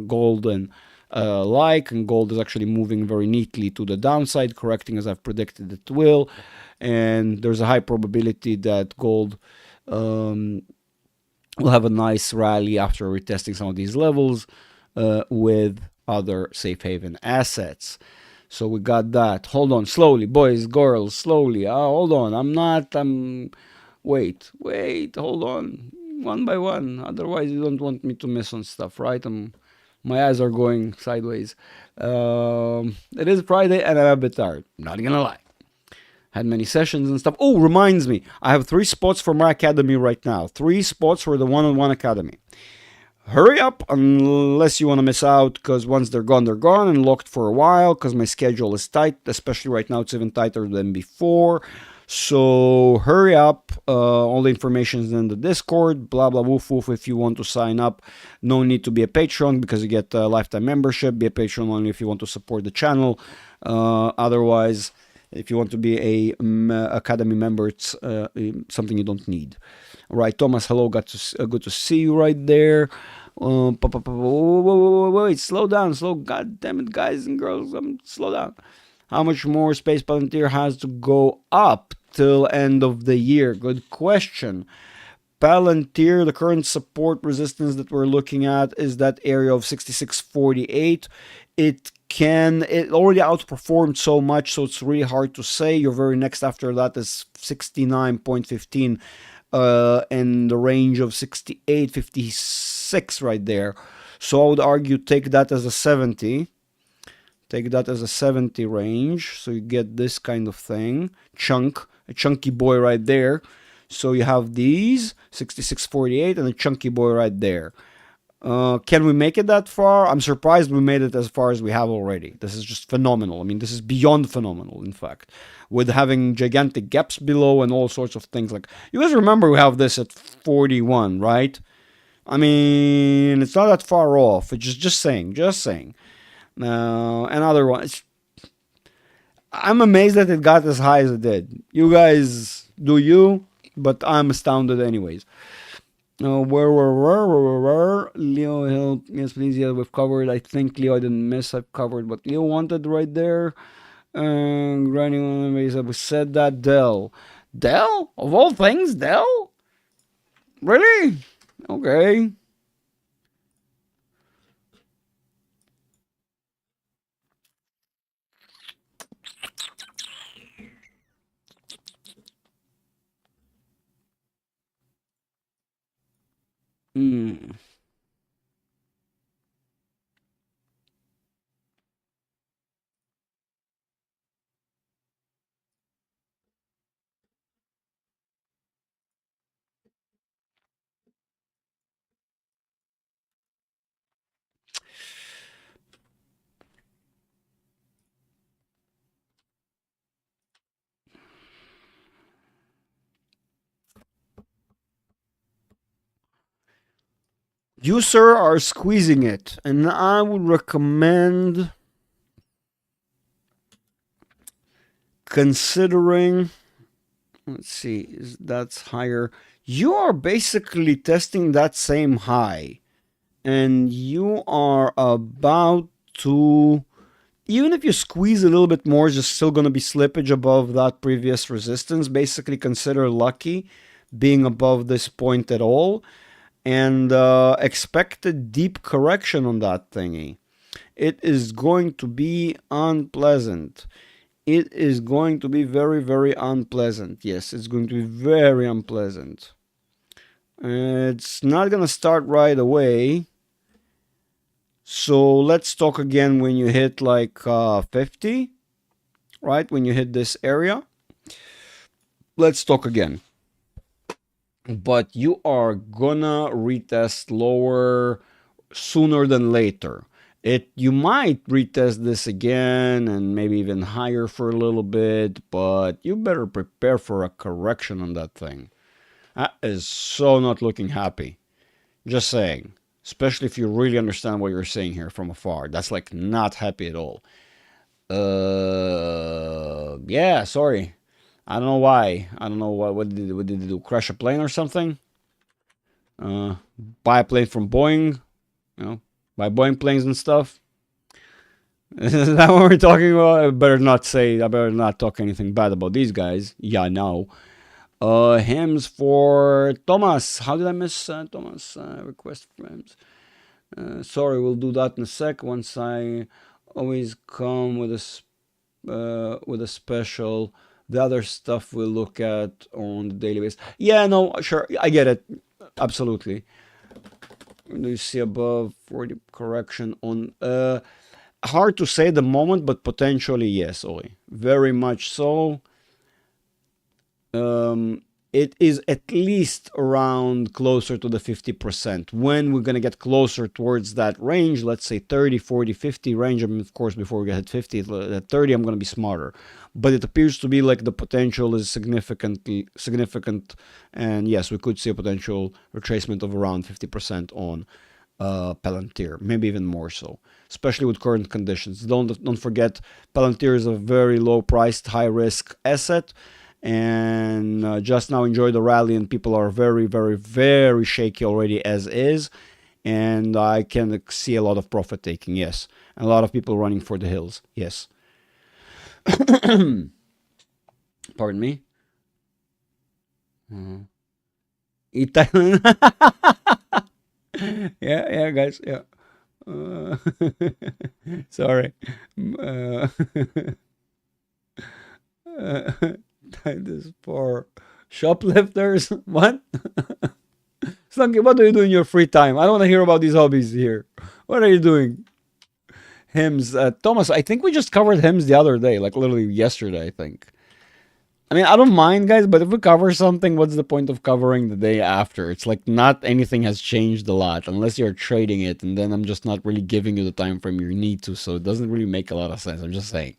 gold, and and gold is actually moving very neatly to the downside, correcting as I've predicted it will, and there's a high probability that gold will have a nice rally after retesting some of these levels with other safe haven assets. So we got that. Hold on, slowly, boys, girls, slowly. Hold on. Wait, hold on, one by one. Otherwise, you don't want me to miss on stuff, right? My eyes are going sideways. It is Friday, and I'm a bit tired. Not gonna lie. Had many sessions and stuff. Oh, reminds me, I have 3 spots for my academy right now. 3 spots for the one-on-one academy. Hurry up unless you want to miss out, because once they're gone and locked for a while, because my schedule is tight, especially right now. It's even tighter than before. So hurry up. All the information is in the Discord, blah blah woof woof. If you want to sign up, no need to be a patron because you get a lifetime membership. Be a patron only if you want to support the channel. Otherwise, if you want to be a academy member, it's something you don't need. All right, Thomas, hello, good to see you right there. Wait, slow down, god damn it, guys and girls, slow down. How much more Space Palantir has to go up till end of the year? Good question. Palantir, the current support resistance that we're looking at is that area of 66.48. It already outperformed so much, so it's really hard to say. Your very next after that is 69.15 and the range of 68.56 right there. So I would argue take that as a 70. Take that as a 70 range. So you get this kind of thing. A chunky boy right there. So you have these 66.48 and a chunky boy right there. Can we make it that far? I'm surprised we made it as far as we have already. This is just phenomenal. I mean, this is beyond phenomenal, in fact, with having gigantic gaps below and all sorts of things. Like, you guys remember we have this at 41, right? I mean, it's not that far off. It's just saying. Another one. I'm amazed that it got as high as it did. You guys do you, but I'm astounded anyways. Where? Leo help. Yes, please. Yeah, we've covered. I think Leo I didn't miss. I've covered what Leo wanted right there. Grinding on the base. We said that Dell. Dell? Of all things, Dell? Really? Okay. Hmm. You, sir, are squeezing it, and I would recommend considering. Let's see, that's higher. You are basically testing that same high, and you are about to. Even if you squeeze a little bit more, there's still going to be slippage above that previous resistance. Basically, consider lucky being above this point at all, and expect a deep correction on that thingy. It is going to be unpleasant. It is going to be very, very unpleasant. Yes, it's going to be very unpleasant. It's not going to start right away. So let's talk again when you hit like 50, right? When you hit this area. Let's talk again. But you are gonna retest lower sooner than later. You might retest this again and maybe even higher for a little bit, but you better prepare for a correction on that thing. That is so not looking happy. Just saying. Especially if you really understand what you're saying here from afar. That's like not happy at all. Yeah, sorry. I don't know why. I don't know what did they do? Crash a plane or something? Uh, buy a plane from Boeing, you know, buy Boeing planes and stuff. Is that what we're talking about? I better not talk anything bad about these guys. Yeah, no. Hymns for Thomas. How did I miss Thomas? Request for hymns. Sorry, we'll do that in a sec. Once I always come with a special. The other stuff we'll look at on the daily basis. Yeah, no, sure, I get it. Absolutely. Do you see above 40 correction on hard to say at the moment, but potentially yes, Oli. Very much so. It is at least around closer to the 50%. When we're going to get closer towards that range, let's say 30, 40, 50 range, I mean, of course, before we get 50, at 30, I'm going to be smarter. But it appears to be like the potential is significant. And yes, we could see a potential retracement of around 50% on Palantir, maybe even more so, especially with current conditions. Don't forget, Palantir is a very low priced, high risk asset, and just now enjoy the rally, and people are very, very, very shaky already as is, and I can see a lot of profit taking. Yes, and a lot of people running for the hills. Yes. Pardon me. Italian. Yeah, guys. Yeah. Uh, sorry. Uh, that is for shoplifters. What? Slunky, what do you do in your free time? I don't want to hear about these hobbies here. What are you doing? Hymns. Thomas, I think we just covered hymns the other day, like literally yesterday, I think. I mean, I don't mind, guys, but if we cover something, what's the point of covering the day after? It's like not anything has changed a lot unless you're trading it, and then I'm just not really giving you the time frame you need to, so it doesn't really make a lot of sense. I'm just saying.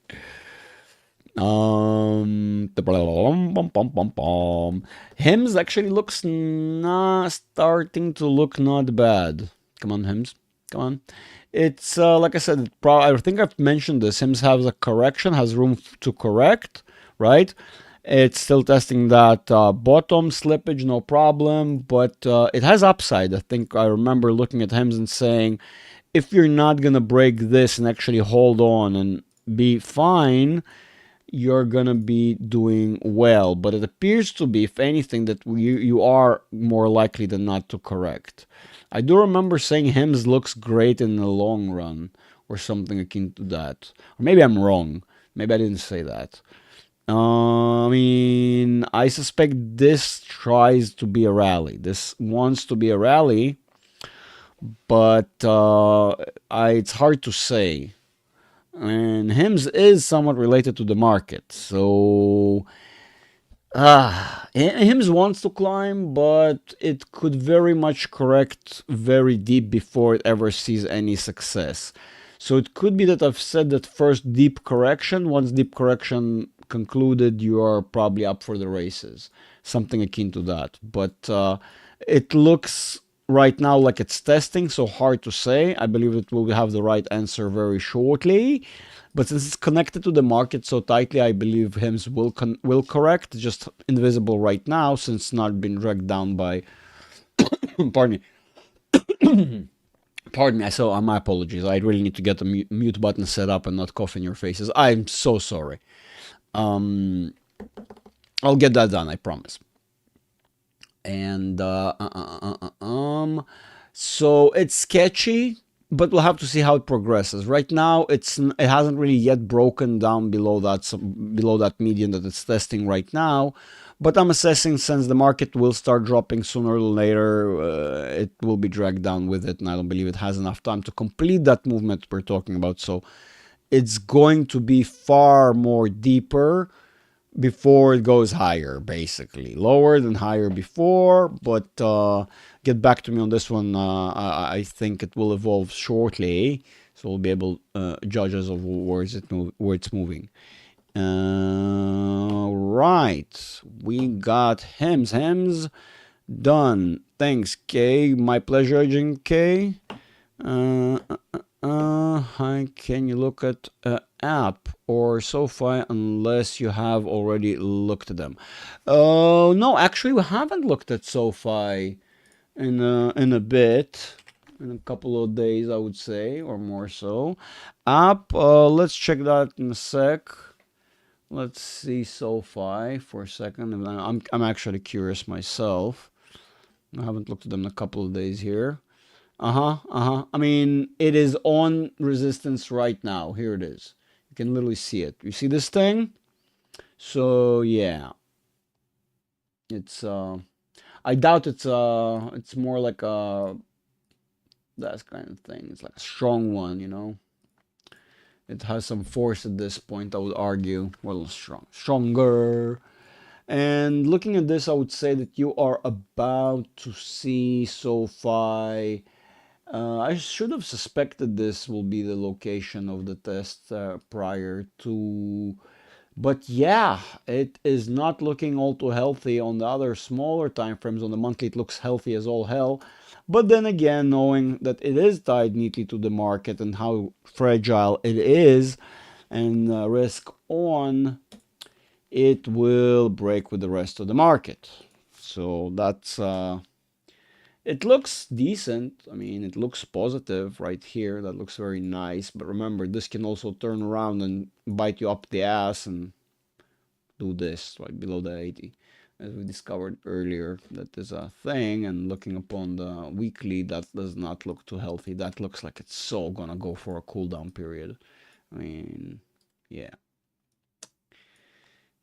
Hymns actually looks not starting to look not bad. Come on, Hymns. Come on. It's like I said. I think I've mentioned this. Hymns has a correction, has room to correct, right? It's still testing that bottom slippage, no problem, but it has upside. I think I remember looking at HIMS and saying, if you're not gonna break this and actually hold on and be fine, you're gonna be doing well. But it appears to be, if anything, that you are more likely than not to correct. I do remember saying HIMS looks great in the long run, or something akin to that. Or maybe I'm wrong. Maybe I didn't say that. I mean, I suspect this tries to be a rally. This wants to be a rally, but it's hard to say. And HIMS is somewhat related to the market, so HIMS wants to climb, but it could very much correct very deep before it ever sees any success. So it could be that I've said that first deep correction. Once deep correction concluded, you are probably up for the races. Something akin to that. But it looks right now like it's testing, so hard to say. I believe it will have the right answer very shortly. But since it's connected to the market so tightly, I believe HIMS will correct. Just invisible right now since it's not been dragged down by. Pardon me. Pardon me. So my apologies. I really need to get the mute button set up and not cough in your faces. I'm so sorry. I'll get that done. I promise. And so it's sketchy, but we'll have to see how it progresses. Right now, it hasn't really yet broken down below that median that it's testing right now. But I'm assessing since the market will start dropping sooner or later, it will be dragged down with it, and I don't believe it has enough time to complete that movement we're talking about. So it's going to be far more deeper before it goes higher, basically. Lower than higher before, but get back to me on this one. I think it will evolve shortly, so we'll be able judges of where it's moving. Right, we got HIMS done. Thanks, Kay. My pleasure, Agent Kay. Hi, can you look at app or SoFi unless you have already looked at them? Oh, no, actually we haven't looked at SoFi in a bit, in a couple of days, I would say, or more so. App, let's check that in a sec. Let's see SoFi for a second. I'm actually curious myself. I haven't looked at them in a couple of days here. I mean, it is on resistance right now. Here it is. You can literally see it. You see this thing? So yeah, it's I doubt it's more like a that kind of thing. It's like a strong one, you know. It has some force at this point, I would argue. Well, stronger. And looking at this, I would say that you are about to see SoFi. I should have suspected this will be the location of the test prior to, but yeah, it is not looking all too healthy. On the other smaller time frames, on the monthly, it looks healthy as all hell. But then again, knowing that it is tied neatly to the market and how fragile it is, and risk on, it will break with the rest of the market. So that's it looks decent. I mean, it looks positive right here. That looks very nice. But remember, this can also turn around and bite you up the ass and do this right below the 80. As we discovered earlier, that is a thing. And looking upon the weekly, that does not look too healthy. That looks like it's so gonna go for a cooldown period. I mean, yeah.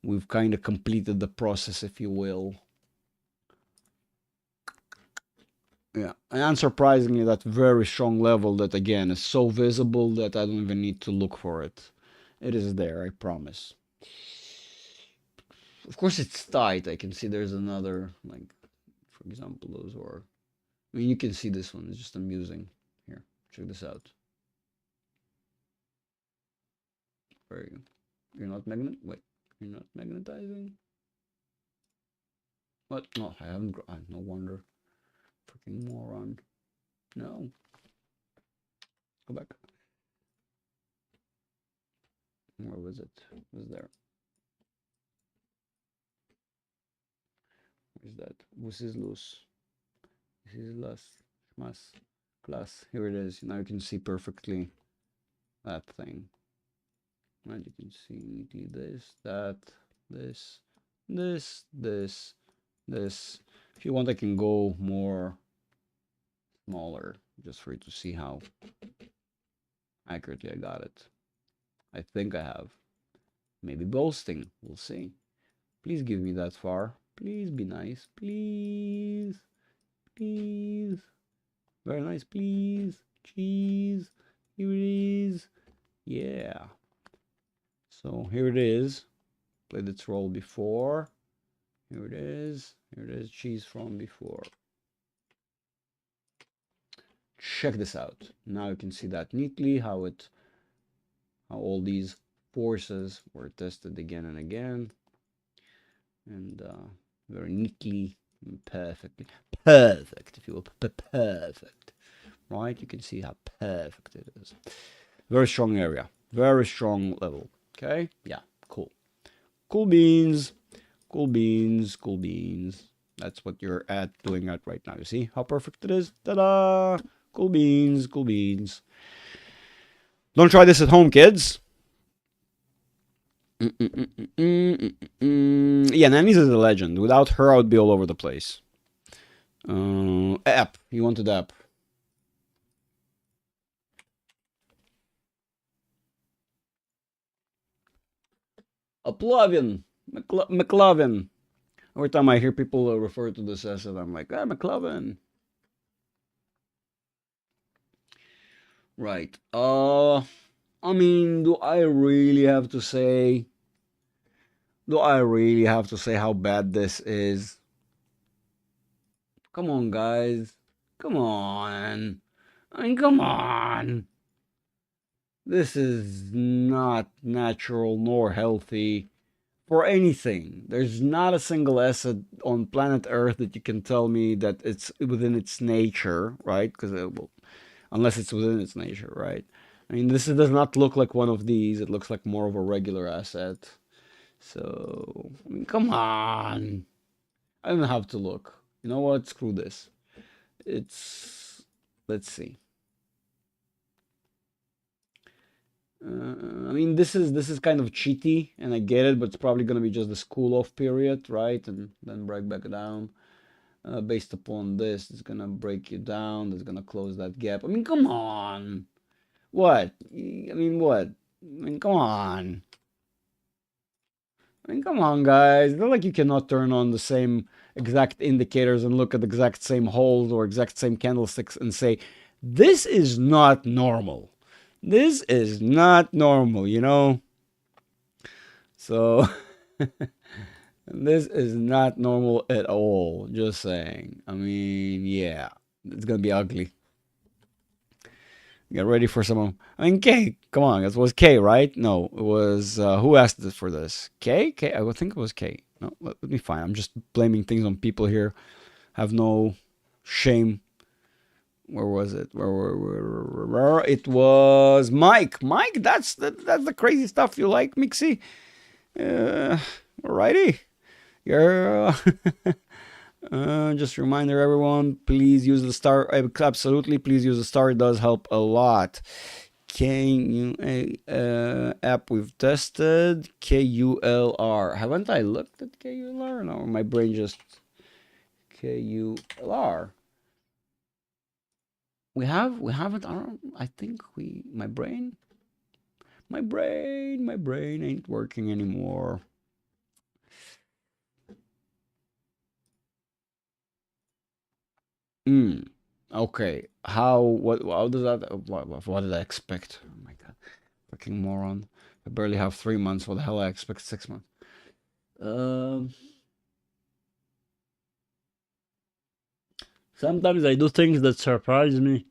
We've kind of completed the process, if you will. Yeah, and unsurprisingly, that very strong level that again is so visible that I don't even need to look for it. It is there, I promise. Of course, it's tight. I can see there's another, like, for example, those are. I mean, you can see this one. It's just amusing. Here, check this out. Where are you? You're not magnet. Wait, you're not magnetizing. What? No, I haven't. No wonder. Freaking moron. No. Go back. Where was it? It was there. is that? This is loose. This is less. Schmass. Class. Here it is. Now you can see perfectly that thing. Right, you can see neatly this, that, this, this. If you want, I can go more smaller, just for you to see how accurately I got it. I think I have. Maybe boasting. We'll see. Please give me that far. Please be nice. Please. Please. Very nice. Please. Cheese. Here it is. Yeah. So here it is. Played its role before. Here it is. Here it is. Cheese from before. Check this out. Now you can see that neatly how all these forces were tested again and again, and very neatly and perfectly perfect, if you will, perfect. Right? You can see how perfect it is. Very strong area. Very strong level. Okay? Yeah. Cool. Cool beans. Cool beans. Cool beans. That's what you're doing right now. You see how perfect it is? Ta-da! Cool beans. Cool beans. Don't try this at home, kids. Yeah, Nanny's is a legend. Without her, I would be all over the place. App. You wanted app. McLovin. McLovin. Every time I hear people refer to this asset, I'm like, McLovin. Right. I mean, do I really have to say how bad this is? Come on, guys. Come on. I mean, come on. This is not natural nor healthy for anything. There's not a single asset on planet Earth that you can tell me that it's within its nature, right? Because unless it's within its nature, right? I mean, this does not look like one of these. It looks like more of a regular asset. So, I mean, come on. I don't have to look. You know what? Screw this. Let's see. I mean, this is kind of cheaty, and I get it, but it's probably gonna be just the cool off period, right? And then break back down. Based upon this, it's gonna break you down. It's gonna close that gap. I mean, come on. What? I mean, what? I mean, come on. I mean, come on, guys. It's not like you cannot turn on the same exact indicators and look at the exact same holes or exact same candlesticks and say, this is not normal. This is not normal, you know? So, this is not normal at all. Just saying. I mean, yeah, it's gonna be ugly. Get ready for some. I mean, K. Come on, it was K, right? No, it was who asked it for this? K. K. I would think it was K. No, let me find. I'm just blaming things on people here. Have no shame. Where was it? Where it was Mike. Mike, that's the crazy stuff you like, Mixie. Alrighty. You're. Just a reminder, everyone, please use the star. Absolutely, please use the star. It does help a lot. App we've tested. KULR. Haven't I looked at KULR? No, my brain just KULR. We haven't. I think my brain ain't working anymore. Okay. How does that, what did I expect? Oh my God. Fucking moron. I barely have 3 months. What the hell I expect 6 months? Sometimes I do things that surprise me.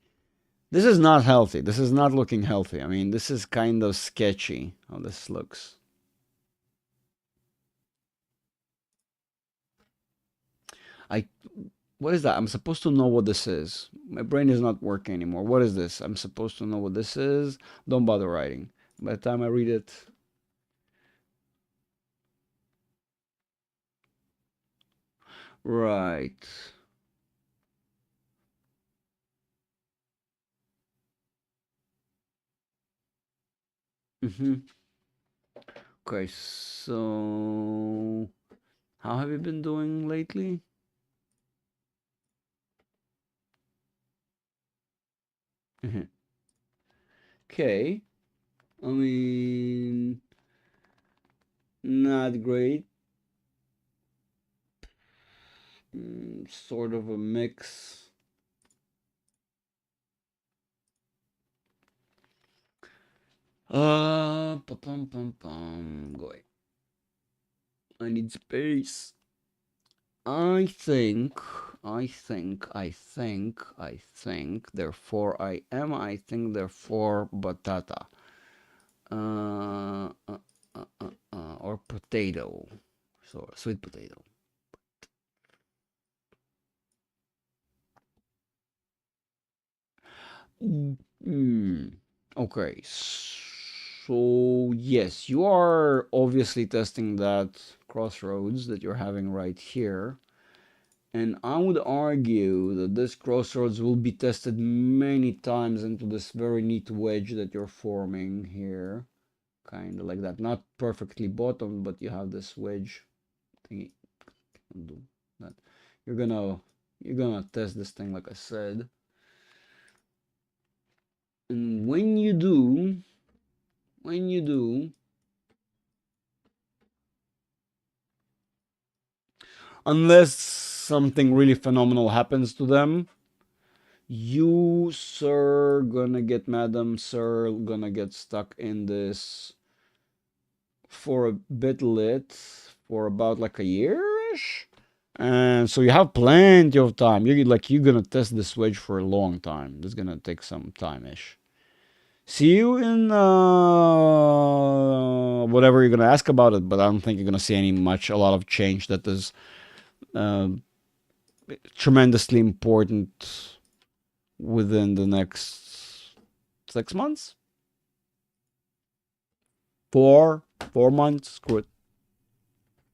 This is not healthy. This is not looking healthy. I mean, this is kind of sketchy how this looks. What is that? I'm supposed to know what this is. My brain is not working anymore. What is this? I'm supposed to know what this is. Don't bother writing. By the time I read it, Right. Mm-hmm. Okay, so how have you been doing lately? Mhm. Okay. I mean, not great. Sort of a mix. Pum pum pum. Go away. I need space. I think, therefore I think, therefore batata. Or potato. So, sweet potato. Mm, okay, so yes, you are obviously testing that crossroads that you're having right here. And I would argue that this crossroads will be tested many times into this very neat wedge that you're forming here. Kind of like that. Not perfectly bottomed, but you have this wedge thingy. Do that. You're gonna you're gonna test this thing like I said. And when you do, unless something really phenomenal happens to them, you, sir, gonna get, madam, sir, gonna get stuck in this for a bit lit for about like a year-ish. And so you have plenty of time. You're gonna test this wedge for a long time. It's gonna take some time-ish. See you in whatever you're gonna ask about it, but I don't think you're gonna see a lot of change that is uh, tremendously important within the next 6 months. 4 months. Screw it.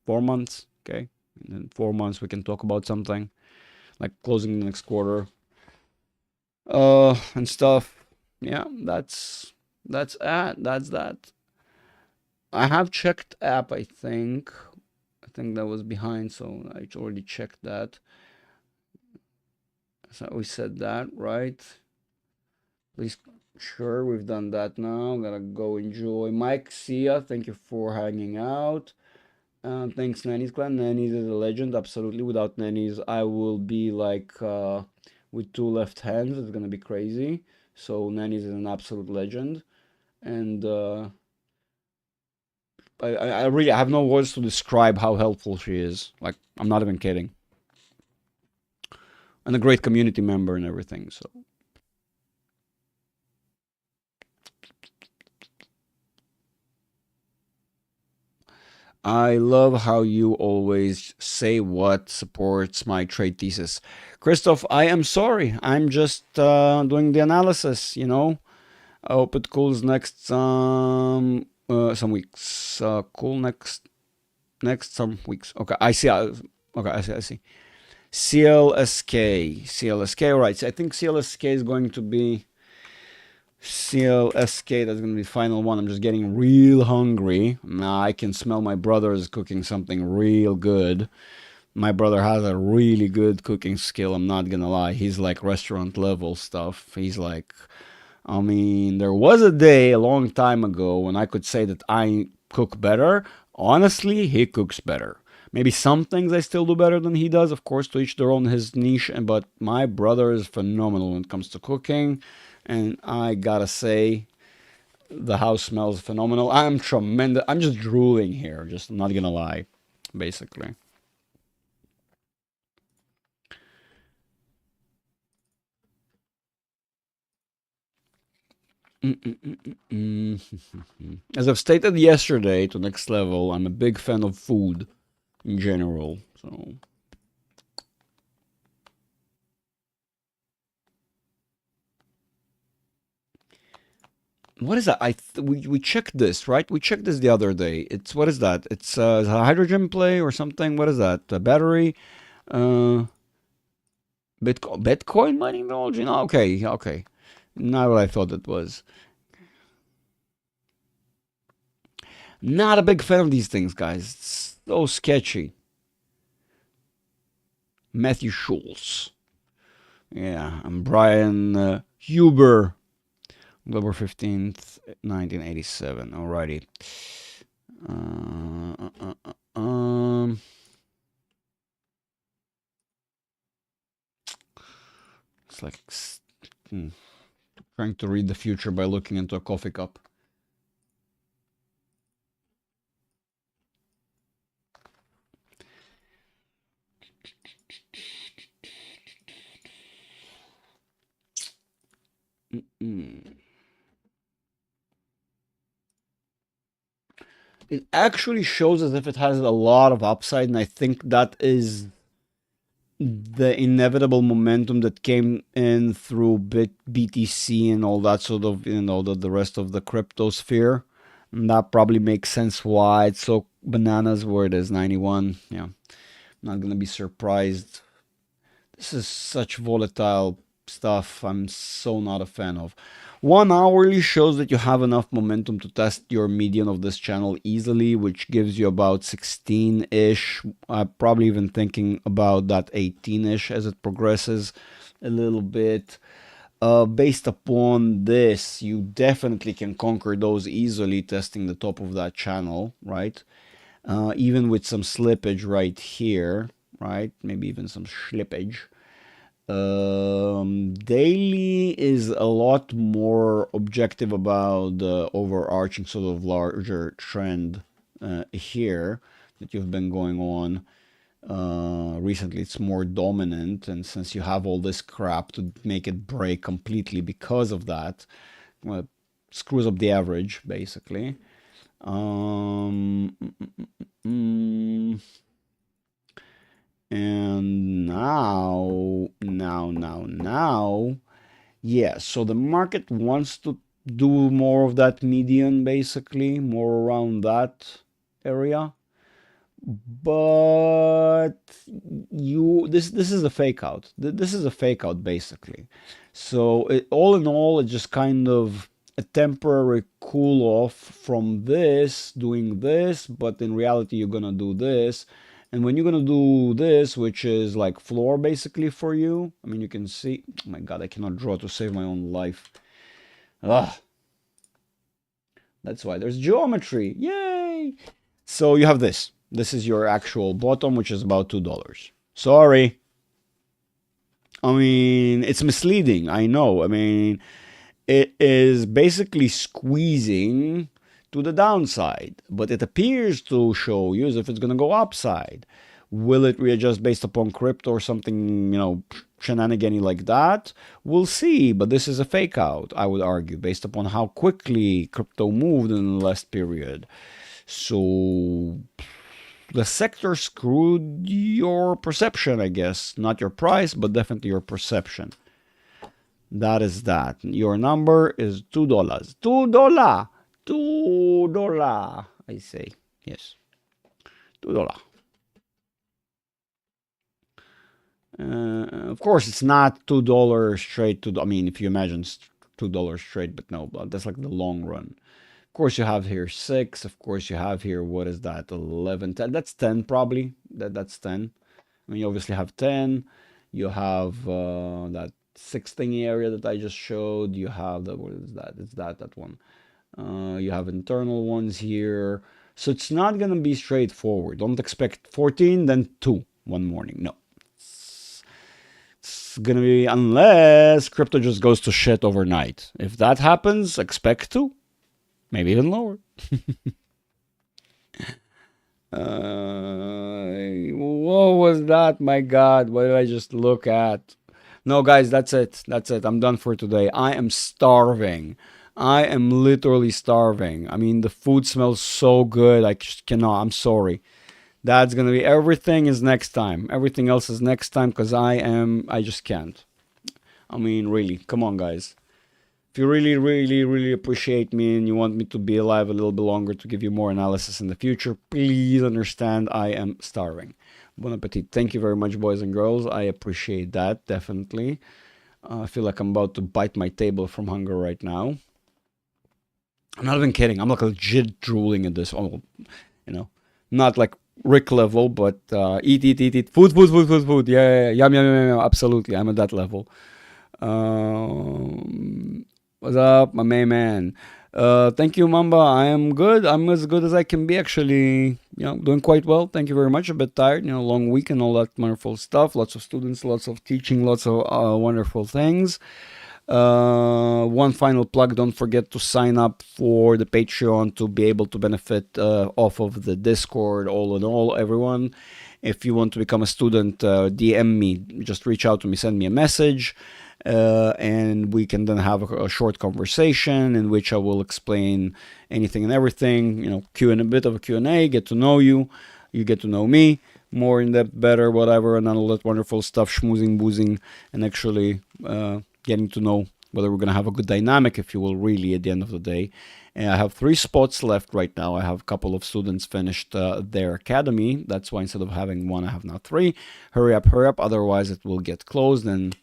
4 months. Okay. In 4 months we can talk about something like closing the next quarter. And stuff. Yeah, that's that. I have checked app, I think. I think that was behind, so I already checked that. So we said that, right? Please, sure, we've done that now. Gotta go enjoy. Mike, see ya. Thank you for hanging out. Thanks, Nanny's Clan. Nanny's is a legend, absolutely. Without Nanny's, I will be like with two left hands. It's gonna be crazy. So Nanny's is an absolute legend, and I really have no words to describe how helpful she is. Like, I'm not even kidding, and a great community member and everything. So I love how you always say what supports my trade thesis. Christoph, I am sorry. I'm just doing the analysis, you know. I hope it cools next some weeks. Cool next some weeks. Okay, I see. Okay, I see. CLSK. All right. So I think CLSK is going to be CLSK. That's going to be the final one. I'm just getting real hungry. Now I can smell my brother's cooking something real good. My brother has a really good cooking skill. I'm not gonna lie. He's like restaurant level stuff. He's like, I mean, there was a day a long time ago when I could say that I cook better. Honestly, he cooks better. Maybe some things I still do better than he does. Of course, to each their own, his niche. But my brother is phenomenal when it comes to cooking. And I gotta say, the house smells phenomenal. I'm tremendous. I'm just drooling here. Just not gonna lie, basically. As I've stated yesterday to Next Level, I'm a big fan of food in general. So what is that? We checked this, right? We checked this the other day. It's what is that? It's a hydrogen play or something. What is that? A battery? Uh, Bitcoin mining technology? No, okay, okay. Not what I thought it was. Not a big fan of these things, guys. It's so sketchy. Matthew Schultz. Yeah, I'm Brian Huber. October 15th, 1987. Alrighty. Uh, uh, uh, um, it's like trying to read the future by looking into a coffee cup. It actually shows as if it has a lot of upside, and I think that is the inevitable momentum that came in through BTC and all that sort of, the rest of the crypto sphere. And that probably makes sense why it's so bananas where it is 91. Yeah, I'm not gonna be surprised. This is such volatile stuff I'm so not a fan of. 1 hourly shows that you have enough momentum to test your median of this channel easily, which gives you about 16-ish. I'm probably even thinking about that 18-ish as it progresses a little bit. Based upon this, you definitely can conquer those easily testing the top of that channel, right? Even with some slippage right here, right? Maybe even some slippage. Daily is a lot more objective about the overarching sort of larger trend here that you've been going on. Recently it's more dominant, and since you have all this crap to make it break completely because of that, well, screws up the average basically. Um, mm, mm, mm, mm. And now, yeah, so the market wants to do more of that median, basically, more around that area. But this is a fake out. This is a fake out, basically. So all in all, it's just kind of a temporary cool off from this, doing this, but in reality, you're gonna do this. And when you're gonna do this, which is like floor basically for you, I mean, you can see, oh my God, I cannot draw to save my own life. Ugh. That's why there's geometry. Yay! So you have this. This is your actual bottom, which is about $2. Sorry. I mean, it's misleading. I know. I mean, it is basically squeezing to the downside, but it appears to show you as if it's going to go upside. Will it readjust based upon crypto or something, shenanigans like that? We'll see, but this is a fake out, I would argue, based upon how quickly crypto moved in the last period. So the sector screwed your perception, I guess. Not your price, but definitely your perception. That is that. Your number is $2. $2. $2. I say. Yes. $2. Of course, it's not $2 straight to. I mean, if you imagine $2 straight, but no, but that's like the long run. Of course, you have here 6. Of course, you have here, what is that? 11, 10. That's 10 probably. That's 10. I mean, you obviously have 10. You have that 6 thingy area that I just showed. You have the, what is that? It's that one. You have internal ones here. So it's not going to be straightforward. Don't expect 14, then 2 one morning. No. It's going to be, unless crypto just goes to shit overnight. If that happens, expect 2. Maybe even lower. What was that? My God, what did I just look at? No, guys, that's it. That's it. I'm done for today. I am starving. I am literally starving. I mean, the food smells so good. I just cannot. I'm sorry. That's gonna be, everything is next time. Everything else is next time because I just can't. I mean, really, come on, guys. If you really, really, really appreciate me and you want me to be alive a little bit longer to give you more analysis in the future, please understand I am starving. Bon appetit. Thank you very much, boys and girls. I appreciate that, definitely. I feel like I'm about to bite my table from hunger right now. I'm not even kidding. I'm like legit drooling at this. Oh, you know, not like Rick level, but eat, eat, eat, eat. Food, food, food, food, food. Yeah, yeah, yeah. Yum, yum, yum, yum. Absolutely. I'm at that level. What's up, my main man? Thank you, Mamba. I am good. I'm as good as I can be, actually. Doing quite well. Thank you very much. A bit tired, long week and all that wonderful stuff. Lots of students, lots of teaching, lots of wonderful things. One final plug, don't forget to sign up for the Patreon to be able to benefit off of the Discord, all in all, everyone. If you want to become a student, DM me, just reach out to me, send me a message, and we can then have a short conversation in which I will explain anything and everything, a bit of a Q&A, get to know you, you get to know me, more in depth, better, whatever, and all that wonderful stuff, schmoozing, boozing, and actually getting to know whether we're going to have a good dynamic, if you will, really, at the end of the day. And I have 3 spots left right now. I have a couple of students finished their academy. That's why instead of having 1, I have now 3. Hurry up, otherwise it will get closed and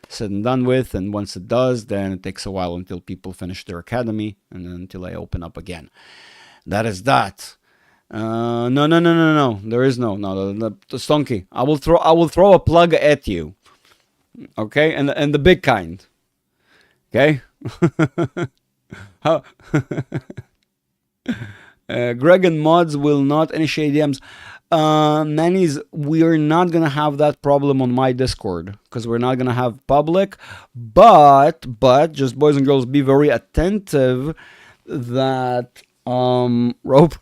said and done with. And once it does, then it takes a while until people finish their academy and then until I open up again. That is that. No. There is no. The Stonky. I will throw a plug at you. Okay, and the big kind. Okay. Greg and Mods will not initiate DMs. Nannies, we are not gonna have that problem on my Discord because we're not gonna have public. But just boys and girls, be very attentive that Rope.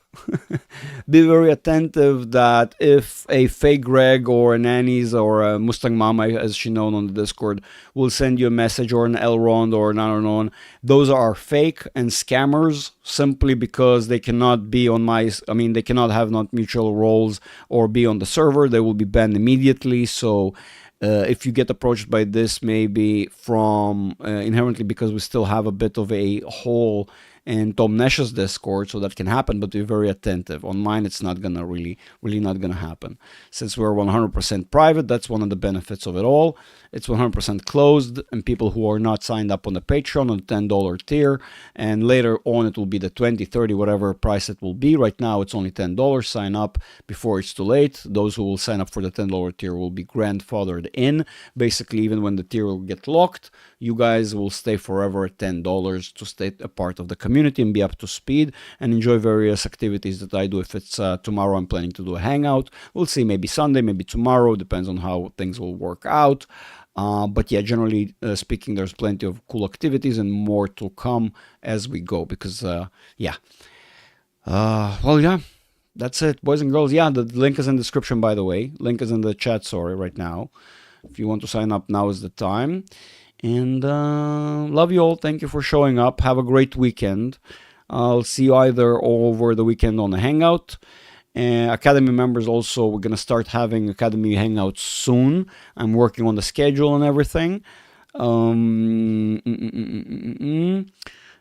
Be very attentive that if a fake Greg or a Nannies or a Mustang Mama, as she known on the Discord, will send you a message, or an Elrond or an unknown, those are fake and scammers simply because they cannot be on they cannot have not mutual roles or be on the server. They will be banned immediately. So if you get approached by this, maybe from inherently because we still have a bit of a hole in Tom Nash's Discord, so that can happen, but be very attentive. On mine, it's not gonna really not gonna happen. Since we're 100% private, that's one of the benefits of it all. It's 100% closed, and people who are not signed up on the Patreon on the $10 tier, and later on it will be the 20, 30, whatever price it will be. Right now, it's only $10. Sign up before it's too late. Those who will sign up for the $10 tier will be grandfathered in. Basically, even when the tier will get locked, you guys will stay forever at $10 to stay a part of the community and be up to speed and enjoy various activities that I do. If it's tomorrow, I'm planning to do a hangout. We'll see, maybe Sunday, maybe tomorrow, depends on how things will work out. But yeah, generally speaking, there's plenty of cool activities and more to come as we go because, yeah. Well, yeah, that's it, boys and girls. Yeah, the link is in the description, by the way. Link is in the chat, sorry, right now. If you want to sign up, now is the time. And love you all. Thank you for showing up. Have a great weekend. I'll see you either over the weekend on a hangout. Academy members also, we're going to start having Academy hangouts soon. I'm working on the schedule and everything. And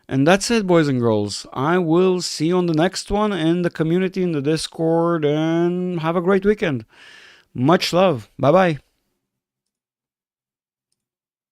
that's it, boys and girls. I will see you on the next one in the community, in the Discord, and have a great weekend. Much love. Bye-bye.